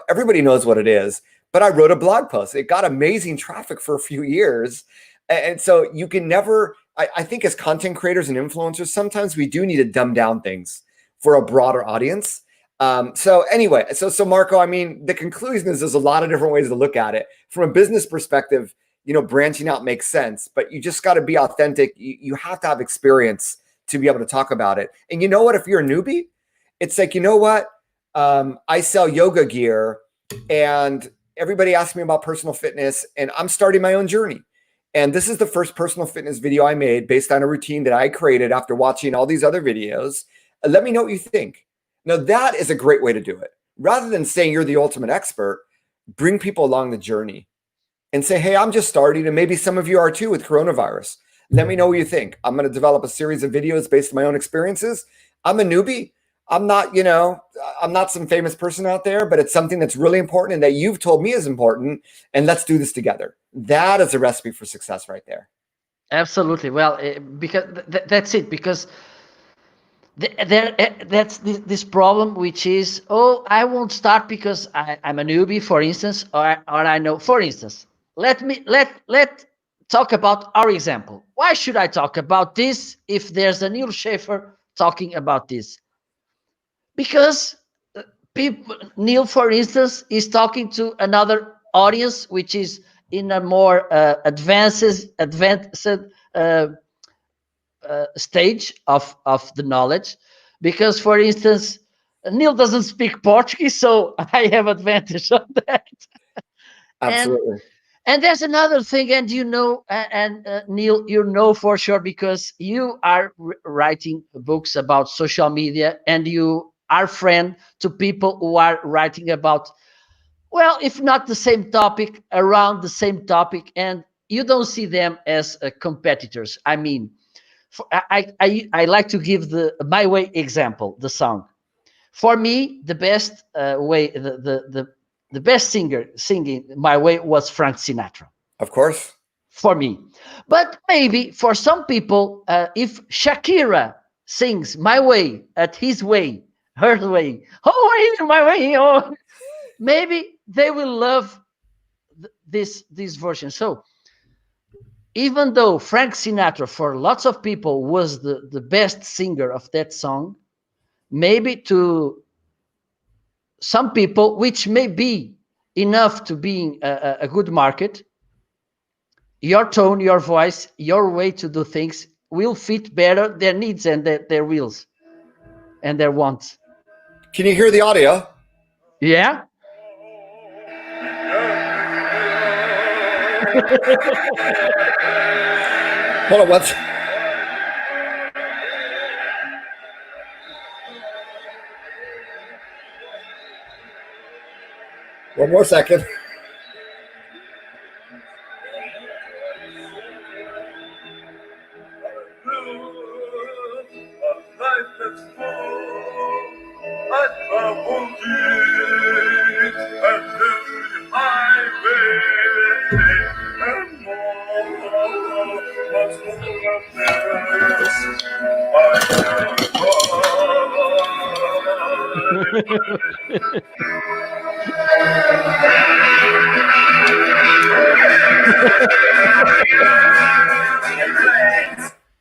Everybody knows what it is, but I wrote a blog post. It got amazing traffic for a few years. And so you can never, I think as content creators and influencers, sometimes we do need to dumb down things for a broader audience. So anyway, so Marco, the conclusion is there's a lot of different ways to look at it. From a business perspective, branching out makes sense, but you just got to be authentic. You have to have experience to be able to talk about it. And you know what, if you're a newbie, it's like, I sell yoga gear and everybody asks me about personal fitness and I'm starting my own journey. And this is the first personal fitness video I made based on a routine that I created after watching all these other videos. Let me know what you think. Now that is a great way to do it. Rather than saying you're the ultimate expert, bring people along the journey and say, hey, I'm just starting. And maybe some of you are too with coronavirus. Let me know what you think. I'm going to develop a series of videos based on my own experiences. I'm a newbie. I'm not, I'm not some famous person out there, but it's something that's really important and that you've told me is important. And let's do this together. That is a recipe for success right there.
Absolutely. Well, because that's it. Because that's this problem, which is, oh, I won't start because I'm a newbie, for instance, or I know, for instance, let talk about our example. Why should I talk about this if there's a Neal Schaffer talking about this? Because Neal, for instance, is talking to another audience, which is in a more advanced stage of the knowledge. Because, for instance, Neal doesn't speak Portuguese, so I have advantage on that.
Absolutely.
And there's another thing, and Neal, for sure, because you are writing books about social media, and you are friend to people who are writing about, well, if not the same topic, around the same topic, and you don't see them as competitors. I like to give my way example, the song. For me, the best way, the best singer singing my way was Frank Sinatra.
Of course.
For me, but maybe for some people, if Shakira sings my way at his way, her way, oh, my way, oh, maybe they will love this version. So even though Frank Sinatra, for lots of people, was the best singer of that song, maybe to some people, which may be enough to be a good market, your tone, your voice, your way to do things will fit better their needs and their wills and their wants.
Can you hear the audio?
Yeah.
Hold on, what's... One more second.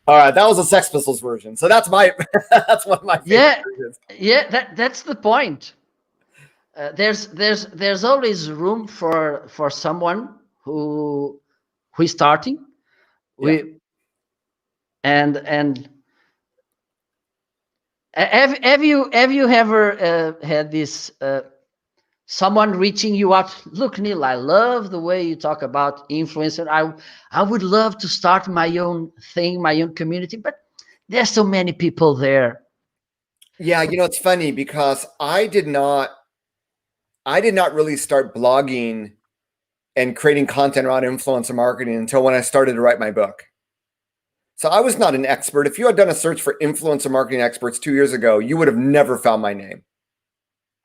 All right, that was a Sex Pistols version. So that's my that's one of my favorite versions.
Yeah, that's the point. There's always room for someone who is starting.
Yeah.
And have you ever had this someone reaching you out? Look, Neal, I love the way you talk about influencer. I would love to start my own thing, my own community, but there's so many people there.
Yeah, you know, it's funny because I did not really start blogging and creating content around influencer marketing until when I started to write my book. So I was not an expert. If you had done a search for influencer marketing experts 2 years ago, you would have never found my name.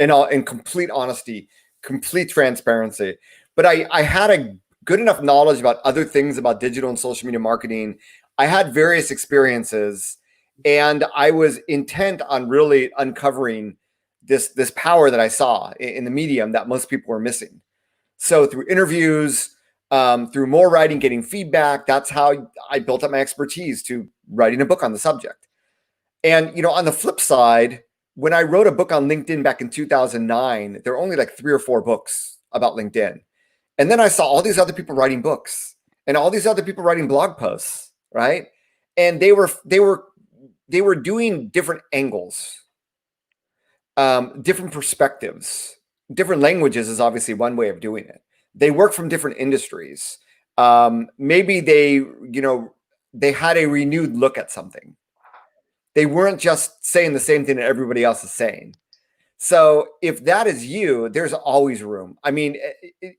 In complete honesty, complete transparency. But I had a good enough knowledge about other things about digital and social media marketing. I had various experiences, and I was intent on really uncovering this power that I saw in the medium that most people were missing. So through interviews, through more writing, getting feedback, that's how I built up my expertise to writing a book on the subject. And, you know, on the flip side, when I wrote a book on LinkedIn back in 2009, there were only like 3 or 4 books about LinkedIn. And then I saw all these other people writing books and all these other people writing blog posts, right? And they were doing different angles, different perspectives, different languages is obviously one way of doing it. They work from different industries. Maybe they had a renewed look at something. They weren't just saying the same thing that everybody else is saying. So if that is you, there's always room. I mean,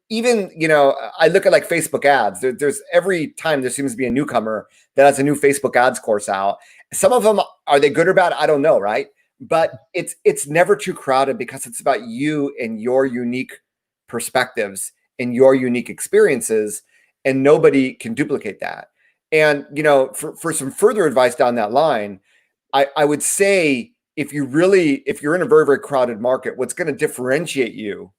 even, you know, I look at like Facebook ads. There's every time there seems to be a newcomer that has a new Facebook ads course out. Some of them, are they good or bad? I don't know, right? But it's never too crowded because it's about you and your unique perspectives and your unique experiences, and nobody can duplicate that. And, you know, for some further advice down that line, I would say, if you're in a very, very crowded market, what's going to differentiate you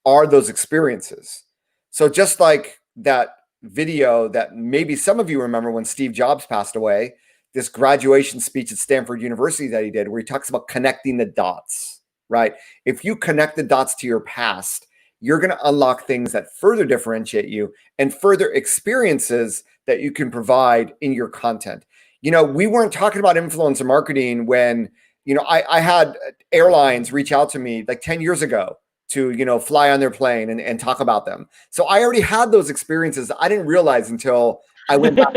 are those experiences. So just like that video that maybe some of you remember when Steve Jobs passed away, this graduation speech at Stanford University that he did, where he talks about connecting the dots, right? If you connect the dots to your past, you're going to unlock things that further differentiate you and further experiences that you can provide in your content. You know, we weren't talking about influencer marketing when, you know, I had airlines reach out to me like 10 years ago to, you know, fly on their plane and talk about them. So I already had those experiences. I didn't realize until I went back.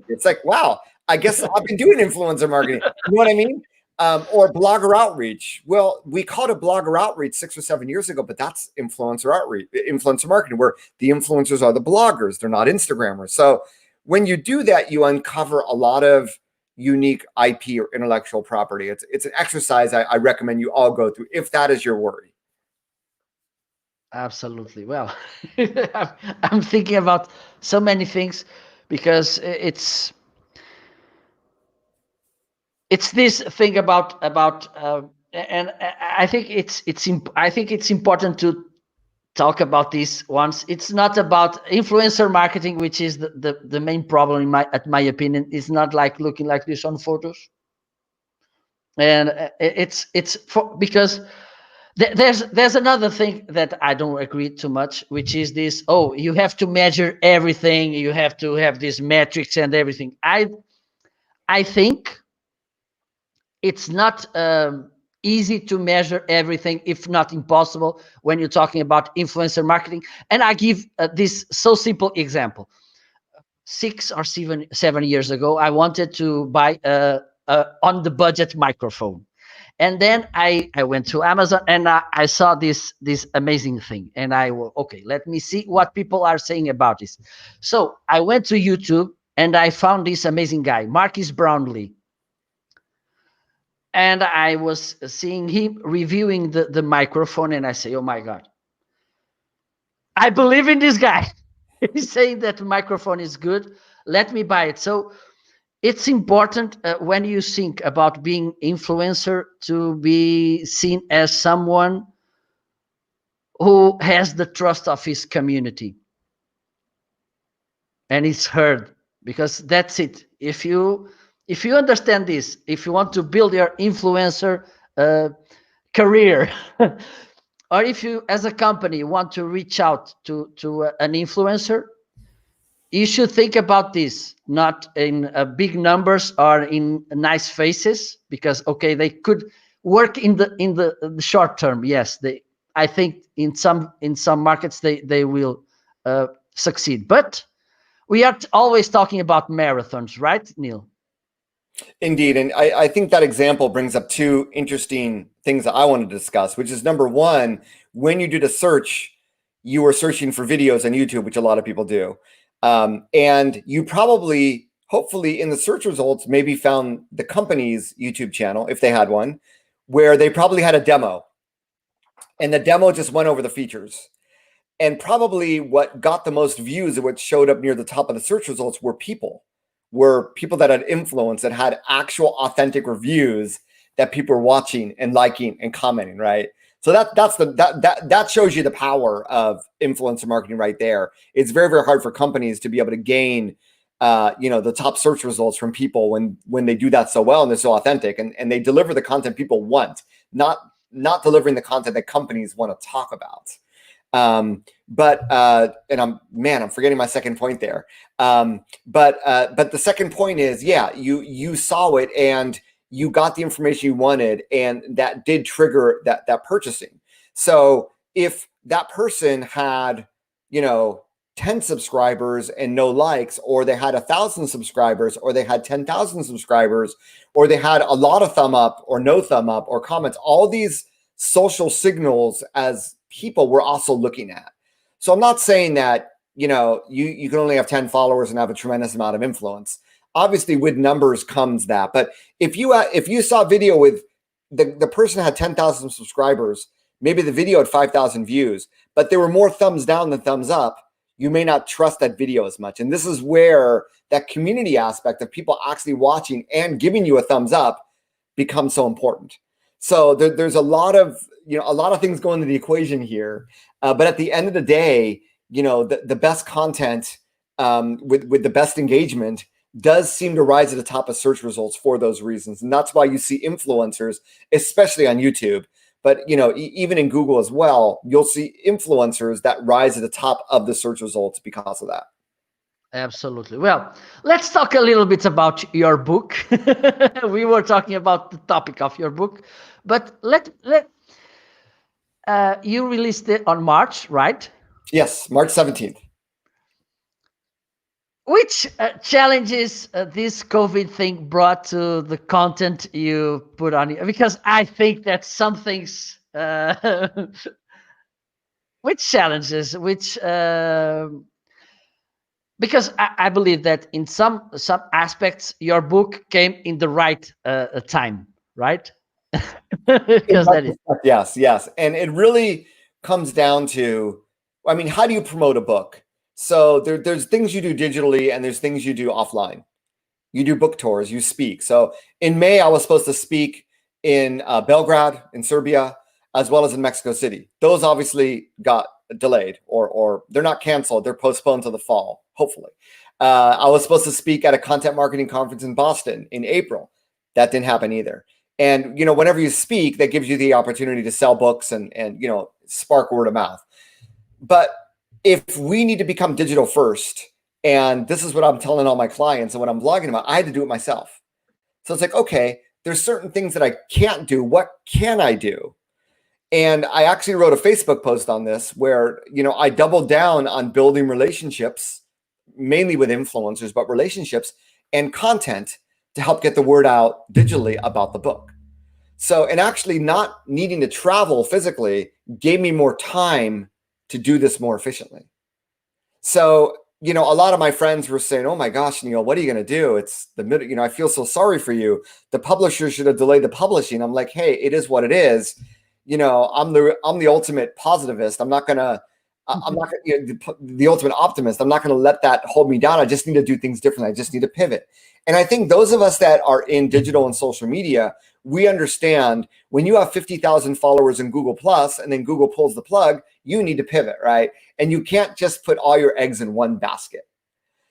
It's like, wow, I guess I've been doing influencer marketing. You know what I mean? Or blogger outreach. Well, we called it blogger outreach 6 or 7 years ago, but that's influencer outreach, influencer marketing, where the influencers are the bloggers. They're not Instagrammers. So when you do that, you uncover a lot of unique IP or intellectual property. It's an exercise I recommend you all go through if that is your worry.
Absolutely. Well, I'm thinking about so many things because it's this thing about and I think it's important to talk about this once. It's not about influencer marketing, which is the main problem in my opinion. It's not like looking like this on photos, and it's for because there's another thing that I don't agree too much, which is this: oh, you have to measure everything, you have to have these metrics and everything. I think it's not easy to measure everything, if not impossible, when you're talking about influencer marketing. And I give this so simple example. 6 or 7 years ago, I wanted to buy a on the budget microphone. And then I went to Amazon and I saw this amazing thing. And okay, let me see what people are saying about this. So I went to YouTube and I found this amazing guy, Marcus Brownlee. And I was seeing him reviewing the microphone, and I say, oh my God, I believe in this guy. He's saying that the microphone is good. Let me buy it. So it's important when you think about being influencer to be seen as someone who has the trust of his community and is heard, because that's it. If you understand this, if you want to build your influencer career, or if you as a company want to reach out to an influencer, you should think about this, not in big numbers or in nice faces, because okay, they could work in the short term. Yes, I think in some markets they will succeed, but we are always talking about marathons, right, Neal?
Indeed. And I think that example brings up two interesting things that I want to discuss, which is number one, when you did a search, you were searching for videos on YouTube, which a lot of people do. And you probably, hopefully in the search results, maybe found the company's YouTube channel, if they had one, where they probably had a demo. And the demo just went over the features. And probably what got the most views and what showed up near the top of the search results were people that had influence, that had actual authentic reviews that people were watching and liking and commenting, right? So that shows you the power of influencer marketing right there. It's very, very hard for companies to be able to gain the top search results from people when they do that so well and they're so authentic and they deliver the content people want, not delivering the content that companies want to talk about. But I'm forgetting my second point there. But the second point is, yeah, you saw it and you got the information you wanted, and that did trigger that purchasing. So if that person had, 10 subscribers and no likes, or they had 1,000 subscribers, or they had 10,000 subscribers, or they had a lot of thumb up or no thumb up or comments, all these social signals as people we're also looking at. So I'm not saying that, you can only have 10 followers and have a tremendous amount of influence. Obviously with numbers comes that. But if you saw a video with the person had 10,000 subscribers, maybe the video had 5,000 views, but there were more thumbs down than thumbs up, you may not trust that video as much. And this is where that community aspect of people actually watching and giving you a thumbs up becomes so important. So there's a lot of things going into the equation here. But at the end of the day, the best content with the best engagement does seem to rise at the top of search results for those reasons. And that's why you see influencers, especially on YouTube, but even in Google as well, you'll see influencers that rise at the top of the search results because of that.
Absolutely. Well, let's talk a little bit about your book. We were talking about the topic of your book, but you released it on March, right?
Yes, March 17th.
Which challenges this COVID thing brought to the content you put on it? Because I think that some things, which challenges, because I believe that in some aspects your book came in the right time, right?
In
Because that is
retrospect, yes, yes. And it really comes down to, I mean, how do you promote a book? So there's things you do digitally and there's things you do offline. You do book tours, you speak. So in May, I was supposed to speak in Belgrade, in Serbia, as well as in Mexico City. Those obviously got delayed, or they're not canceled. They're postponed to the fall, hopefully. I was supposed to speak at a content marketing conference in Boston in April. That didn't happen either. And, whenever you speak, that gives you the opportunity to sell books and spark word of mouth. But if we need to become digital first, and this is what I'm telling all my clients and what I'm blogging about, I had to do it myself. So it's like, okay, there's certain things that I can't do. What can I do? And I actually wrote a Facebook post on this where, I doubled down on building relationships, mainly with influencers, but relationships and content to help get the word out digitally about the book. So, and actually not needing to travel physically gave me more time to do this more efficiently. So, a lot of my friends were saying, "Oh my gosh, Neal, what are you going to do? It's the middle, I feel so sorry for you. The publisher should have delayed the publishing." I'm like, "Hey, it is what it is. I'm the ultimate positivist. I'm not going to I'm not the ultimate optimist. I'm not going to let that hold me down. I just need to do things differently. I just need to pivot." And I think those of us that are in digital and social media, we understand when you have 50,000 followers in Google Plus and then Google pulls the plug, you need to pivot, right? And you can't just put all your eggs in one basket.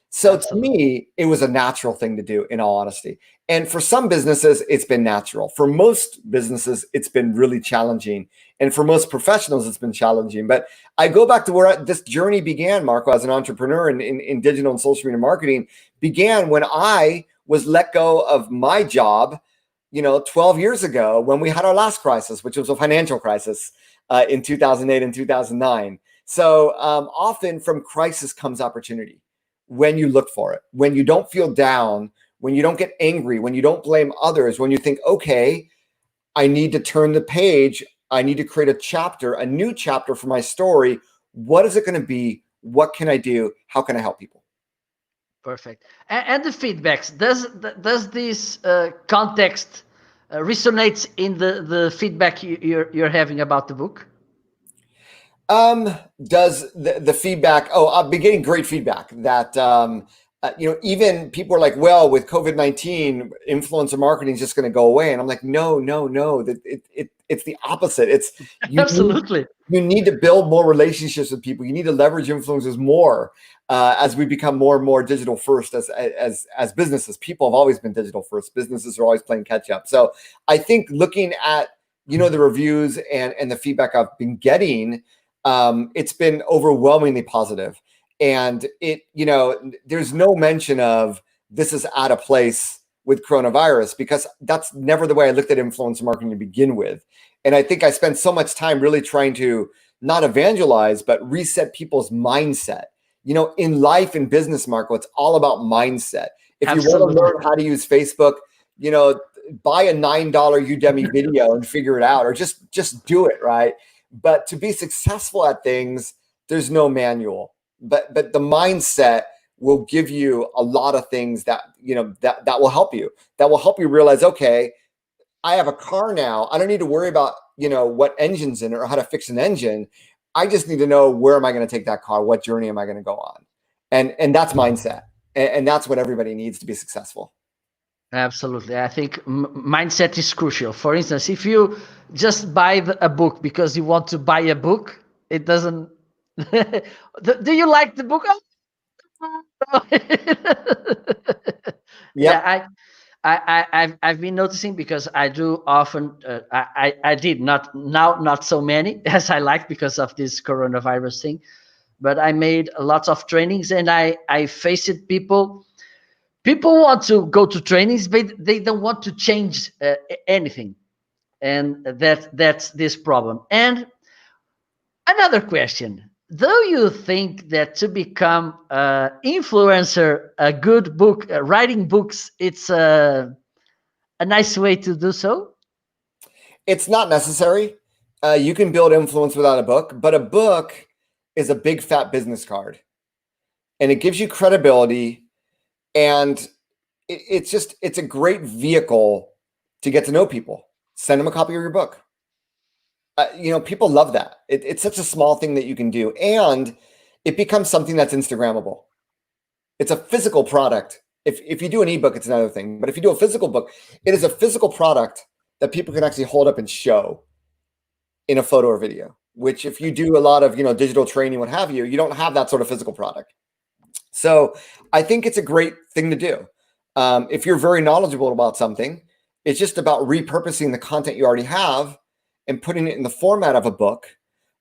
So
absolutely.
to me, it was a natural thing to do, in all honesty. And for some businesses, it's been natural. For most businesses, it's been really challenging. And for most professionals, it's been challenging. But I go back to where this journey began, Marco, as an entrepreneur in digital and social media marketing, began when I was let go of my job, 12 years ago when we had our last crisis, which was a financial crisis in 2008 and 2009. So often from crisis comes opportunity when you look for it, when you don't feel down, when you don't get angry, when you don't blame others, when you think, okay, I need to turn the page. I need to create a new chapter for my story. What is it going to be? What can I do? How can I help people?
Perfect. And the feedbacks, does this context resonates in the feedback you're having about the book?
Does the feedback? Oh, I've been getting great feedback that even people are like, well, with COVID-19, influencer marketing is just going to go away, and I'm like, no, no, no. That it's the opposite. It's
Absolutely.
you need to build more relationships with people. You need to leverage influencers more as we become more and more digital first as businesses. People have always been digital first. Businesses are always playing catch up. So I think looking at the reviews and the feedback I've been getting, it's been overwhelmingly positive. And there's no mention of this is out of place with coronavirus, because that's never the way I looked at influencer marketing to begin with. And I think I spent so much time really trying to not evangelize, but reset people's mindset. In life and business, Marco, it's all about mindset. If you want to learn how to use Facebook, buy a $9 Udemy video and figure it out, or just do it, right? But to be successful at things, there's no manual. But the mindset will give you a lot of things that that will help you. That will help you realize, okay, I have a car now. I don't need to worry about what engine's in it or how to fix an engine. I just need to know, where am I going to take that car? What journey am I going to go on? And that's mindset. And that's what everybody needs to be successful.
Absolutely. I think mindset is crucial. For instance, if you just buy a book because you want to buy a book, it doesn't. Do you like the book? Oh,
Yep.
yeah, I've been noticing, because I do often. I did not so many as I like because of this coronavirus thing, but I made lots of trainings, and I faced people want to go to trainings, but they don't want to change anything, and that's this problem. And another question: do you think that to become an influencer, a good book, writing books, it's a nice way to do so?
It's not necessary. You can build influence without a book, but a book is a big fat business card. and it gives you credibility, and it's a great vehicle to get to know people. Send them a copy of your book. People love that. It's such a small thing that you can do, and it becomes something that's Instagrammable. It's a physical product. If you do an ebook, it's another thing. But if you do a physical book, it is a physical product that people can actually hold up and show in a photo or video, which if you do a lot of, digital training, what have you, you don't have that sort of physical product. So I think it's a great thing to do. If you're very knowledgeable about something, it's just about repurposing the content you already have and putting it in the format of a book.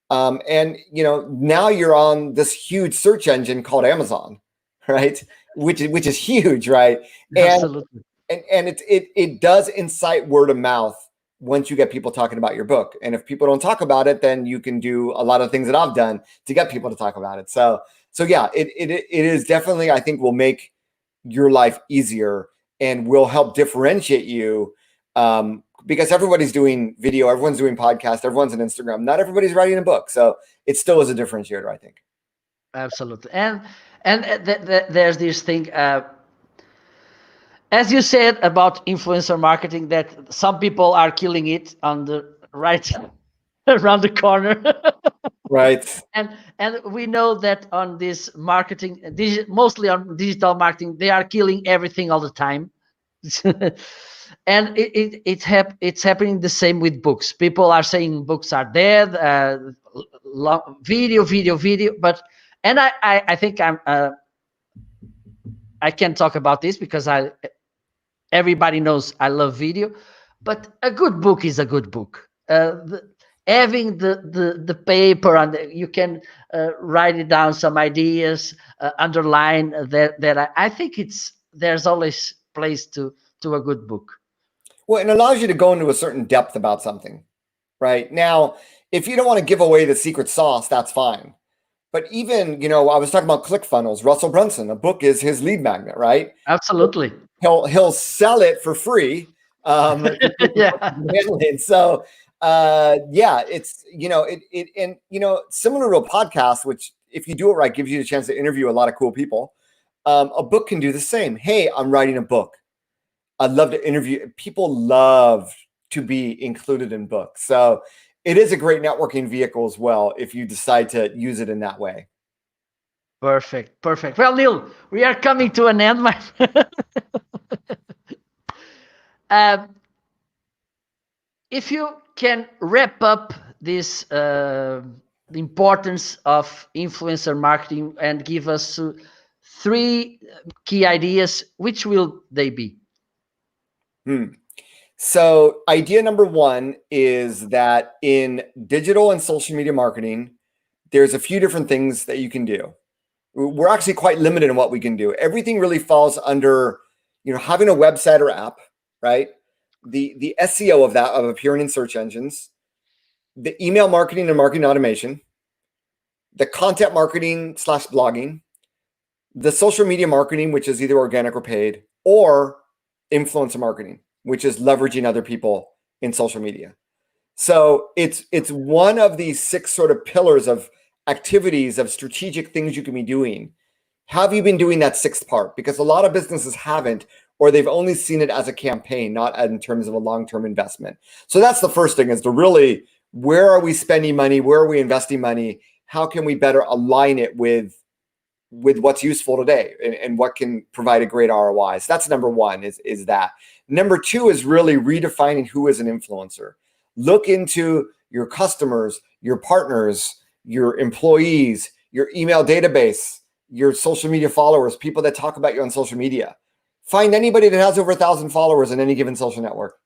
And now you're on this huge search engine called Amazon, right? Which is huge, right?
Absolutely.
And it does incite word of mouth once you get people talking about your book. And if people don't talk about it, then you can do a lot of things that I've done to get people to talk about it. So yeah, it is definitely, I think, will make your life easier and will help differentiate you. Because everybody's doing video, everyone's doing podcast, everyone's on Instagram. Not everybody's writing a book. So it still is a differentiator, I think.
Absolutely. And there's this thing, as you said about influencer marketing, that some people are killing it on the right around the corner.
Right.
And we know that on this marketing, mostly on digital marketing, they are killing everything all the time. And it's happening the same with books. People are saying books are dead, video, but I think I can talk about this because everybody knows I love video, but a good book is a good book. Having the paper, and you can write it down, some ideas, underline that I think there's always place to a good book.
Well, it allows you to go into a certain depth about something, right? Now, if you don't want to give away the secret sauce, that's fine. But even, I was talking about ClickFunnels, Russell Brunson, a book is his lead magnet, right?
Absolutely.
He'll sell it for free.
Yeah.
So, it's, similar to a podcast, which if you do it right, gives you the chance to interview a lot of cool people. A book can do the same. Hey, I'm writing a book. I'd love to interview. People love to be included in books. So it is a great networking vehicle as well if you decide to use it in that way.
Perfect. Well, Neal, we are coming to an end, my friend. If you can wrap up this, the importance of influencer marketing, and give us 3 key ideas, which will they be?
So idea number 1 is that in digital and social media marketing, there's a few different things that you can do. We're actually quite limited in what we can do. Everything really falls under, having a website or app, right? The SEO of appearing in search engines, the email marketing and marketing automation, the content marketing / blogging, the social media marketing, which is either organic or paid, or influencer marketing, which is leveraging other people in social media. So it's one of these 6 sort of pillars of activities, of strategic things you can be doing. Have you been doing that 6th part? Because a lot of businesses haven't, or they've only seen it as a campaign, not in terms of a long-term investment. So that's the first thing, is to really, where are we spending money? Where are we investing money? How can we better align it with what's useful today and what can provide a great ROI? So that's number 1 is that. Number 2 is really redefining who is an influencer. Look into your customers, your partners, your employees, your email database, your social media followers, people that talk about you on social media. Find anybody that has over 1,000 followers in any given social network.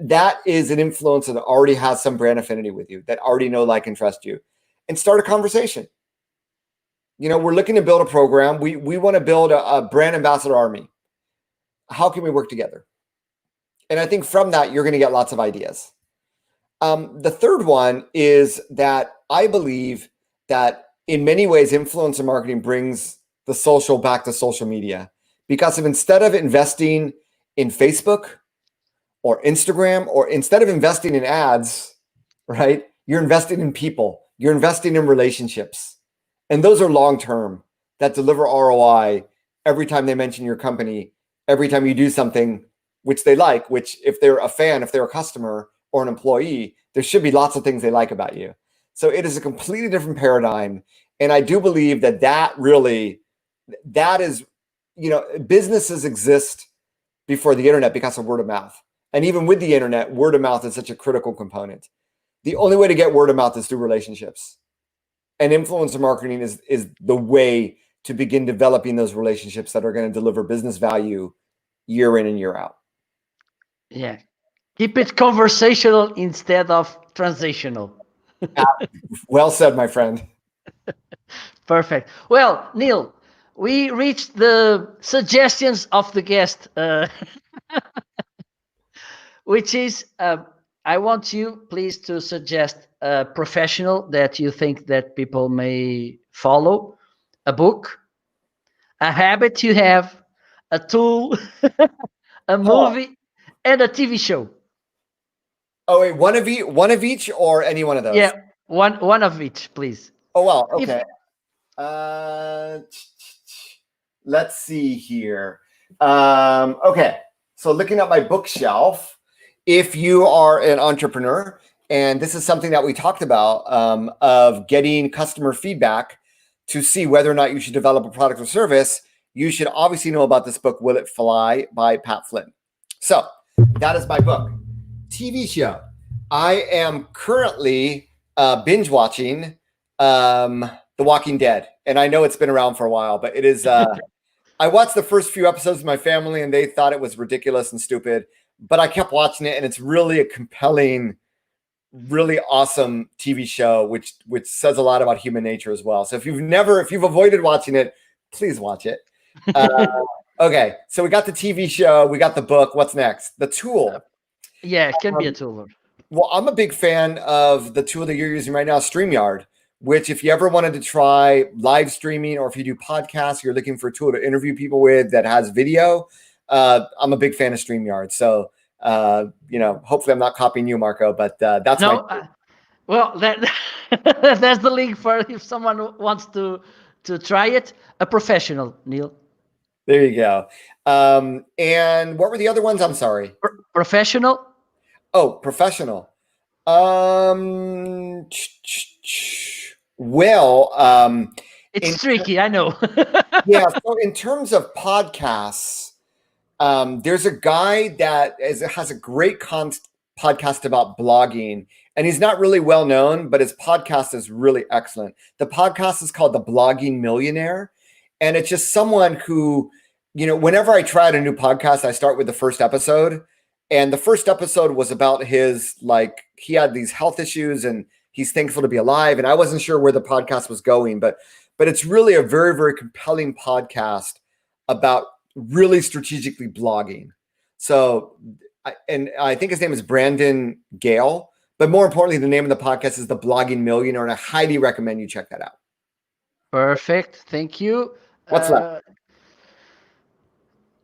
That is an influencer that already has some brand affinity with you, that already know, like, and trust you, and start a conversation. We're looking to build a program. We want to build a brand ambassador army. How can we work together? And I think from that, you're going to get lots of ideas. The third one is that I believe that in many ways, influencer marketing brings the social back to social media, because if instead of investing in Facebook or Instagram, or instead of investing in ads, right, you're investing in people, you're investing in relationships. And those are long-term. that deliver ROI every time they mention your company, every time you do something which they like, which if they're a fan, if they're a customer or an employee, there should be lots of things they like about you. So it is a completely different paradigm. And I do believe that that is, businesses exist before the internet because of word of mouth. And even with the internet, word of mouth is such a critical component. The only way to get word of mouth is through relationships. And influencer marketing is the way to begin developing those relationships that are going to deliver business value year in and year out.
Yeah. Keep it conversational instead of transitional.
Well said, my friend.
Perfect. Well, Neal, we reached the suggestions of the guest, which is I want you please to suggest a professional that you think that people may follow, a book, a habit you have, a tool, a movie, and a TV show.
Oh wait, one of each, or any one of those?
Yeah, one of each, please.
Oh wow.
If
Okay. Let's see here. Okay. So looking at my bookshelf, if you are an entrepreneur, and this is something that we talked about, of getting customer feedback to see whether or not you should develop a product or service, you should obviously know about this book, Will It Fly by Pat Flynn. So that is my book. TV show. I am currently binge watching The Walking Dead. And I know it's been around for a while, but it is, I watched the first few episodes with my family and they thought it was ridiculous and stupid, but I kept watching it and it's really a compelling, really awesome TV show, which says a lot about human nature as well. So if you've avoided watching it, please watch it. Okay. So we got the TV show, we got the book. What's next? The tool.
Yeah, it can be a tool.
Well, I'm a big fan of the tool that you're using right now, StreamYard, which if you ever wanted to try live streaming, or if you do podcasts, you're looking for a tool to interview people with that has video, I'm a big fan of StreamYard. So, hopefully I'm not copying you, Marco, but that's
well, that's the link for if someone wants to try it. A professional, Neal.
There you go. And what were the other ones? I'm sorry.
Professional.
Oh, professional. Well,
it's tricky, I know.
Yeah. So in terms of podcasts, there's a guy that has a great podcast about blogging, and he's not really well known, but his podcast is really excellent. The podcast is called The Blogging Millionaire, and it's just someone who, whenever I try out a new podcast, I start with the first episode. And the first episode was about he had these health issues and he's thankful to be alive. And I wasn't sure where the podcast was going, but it's really a very, very compelling podcast about really strategically blogging. So, I think his name is Brandon Gale, but more importantly, the name of the podcast is The Blogging Millionaire, and I highly recommend you check that out.
Perfect. Thank you.
What's left?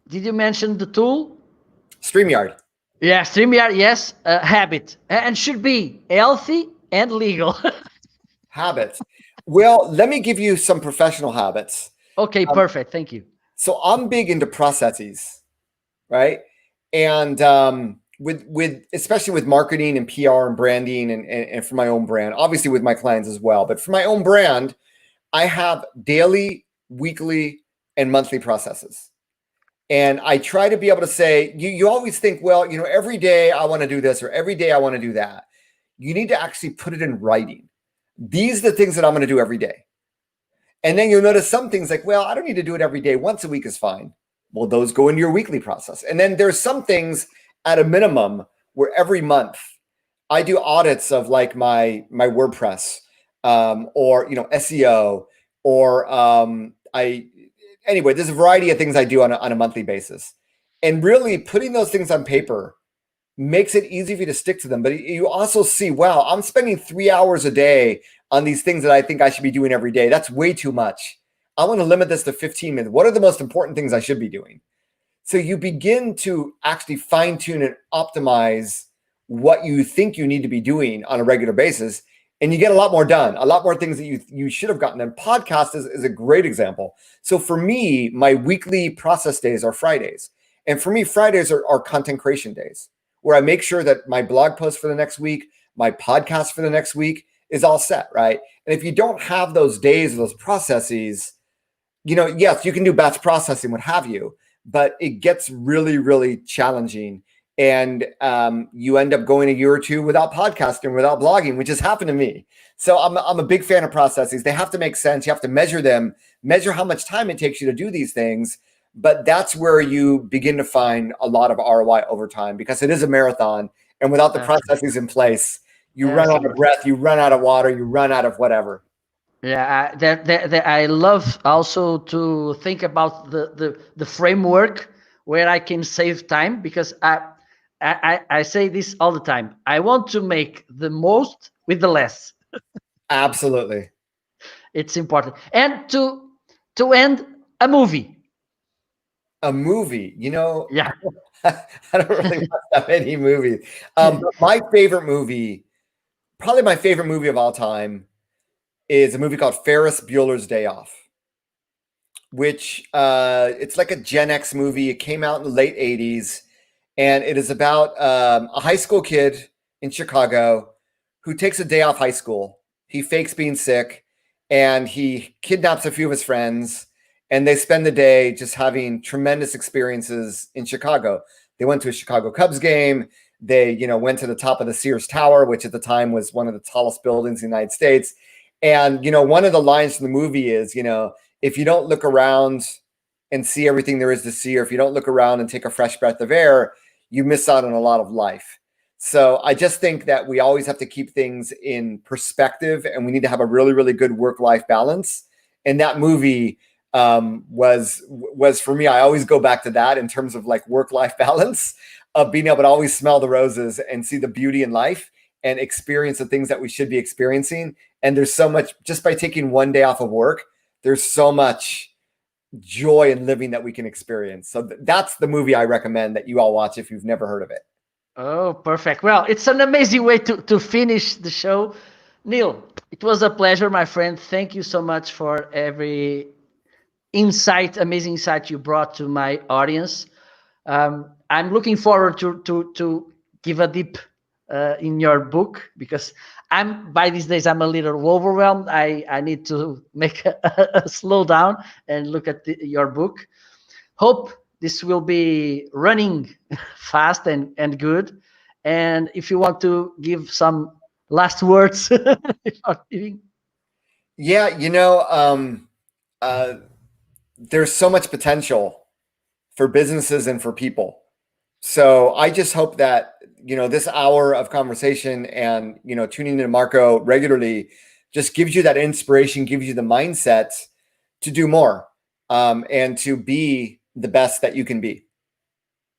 Did you mention the tool?
StreamYard.
Yeah, StreamYard, yes. Habit. And should be healthy and legal.
Habits. Well, let me give you some professional habits.
Okay, perfect. Thank you.
So I'm big into processes, right? And especially with marketing and PR and branding and for my own brand, obviously with my clients as well. But for my own brand, I have daily, weekly, and monthly processes. And I try to be able to say, you always think, well, every day I want to do this or every day I want to do that. You need to actually put it in writing. These are the things that I'm going to do every day. And then you'll notice some things like, well, I don't need to do it every day. Once a week is fine. Well, those go into your weekly process. And then there's some things at a minimum where every month I do audits of like my WordPress or, SEO or anyway, there's a variety of things I do on a monthly basis. And really putting those things on paper makes it easy for you to stick to them. But you also see, wow, I'm spending 3 hours a day on these things that I think I should be doing every day. That's way too much. I want to limit this to 15 minutes. What are the most important things I should be doing? So you begin to actually fine tune and optimize what you think you need to be doing on a regular basis. and you get a lot more done, a lot more things that you should have gotten. And podcast is a great example. So for me, my weekly process days are Fridays. And for me, Fridays are content creation days where I make sure that my blog post for the next week, my podcast for the next week is all set, right? And if you don't have those days, those processes, yes, you can do batch processing, what have you, but it gets really, really challenging. And you end up going a year or two without podcasting, without blogging, which has happened to me. So I'm a big fan of processes. They have to make sense. You have to measure them, measure how much time it takes you to do these things. But that's where you begin to find a lot of ROI over time, because it is a marathon. And without the processes in place, you run out of breath, you run out of water, you run out of whatever.
Yeah, that I love also to think about the framework where I can save time, because I say this all the time. I want to make the most with the less.
Absolutely.
It's important. And to end, a movie.
A movie,
Yeah.
I don't really watch that many movies. My favorite movie, probably my favorite movie of all time, is a movie called Ferris Bueller's Day Off, which it's like a Gen X movie. It came out in the late 80s, and it is about a high school kid in Chicago who takes a day off high school. He fakes being sick, and he kidnaps a few of his friends, and they spend the day just having tremendous experiences in Chicago. They went to a Chicago Cubs game. They, went to the top of the Sears Tower, which at the time was one of the tallest buildings in the United States. And, one of the lines from the movie is, if you don't look around and see everything there is to see, or if you don't look around and take a fresh breath of air, you miss out on a lot of life. So I just think that we always have to keep things in perspective, and we need to have a really, really good work-life balance. And that movie was for me, I always go back to that in terms of like work-life balance, of being able to always smell the roses and see the beauty in life and experience the things that we should be experiencing. And there's so much, just by taking one day off of work, there's so much joy in living that we can experience. So that's the movie I recommend that you all watch if you've never heard of it.
Oh, perfect. Well, it's an amazing way to finish the show. Neal, it was a pleasure, my friend. Thank you so much for every amazing insight you brought to my audience. I'm looking forward to give a deep in your book, because by these days I'm a little overwhelmed. I need to make a slow down and look at your book. Hope this will be running fast and good. And if you want to give some last words.
Yeah, there's so much potential for businesses and for people. So I just hope that, this hour of conversation and, tuning into Marco regularly just gives you that inspiration, gives you the mindset to do more, and to be the best that you can be.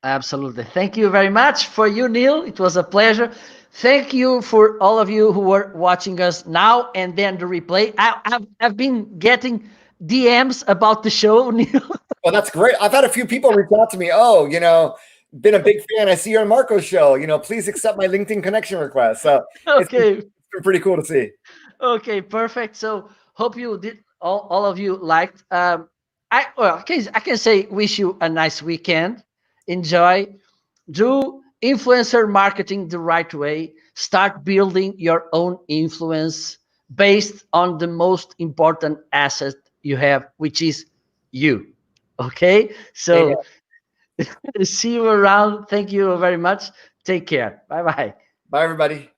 Absolutely. Thank you very much for you, Neal. It was a pleasure. Thank you for all of you who were watching us now and then the replay. I've been getting DMs about the show, Neal.
Well, that's great. I've had a few people reach out to me. Oh, been a big fan. I see you on Marco's show. Please accept my LinkedIn connection request. So
Okay.
it's been pretty cool to see.
Okay, perfect. So hope you did all of you liked. I can say wish you a nice weekend. Enjoy. Do influencer marketing the right way. Start building your own influence based on the most important asset you have, which is you. Okay, so see you around. Thank you very much. Take care. Bye bye.
Bye, everybody.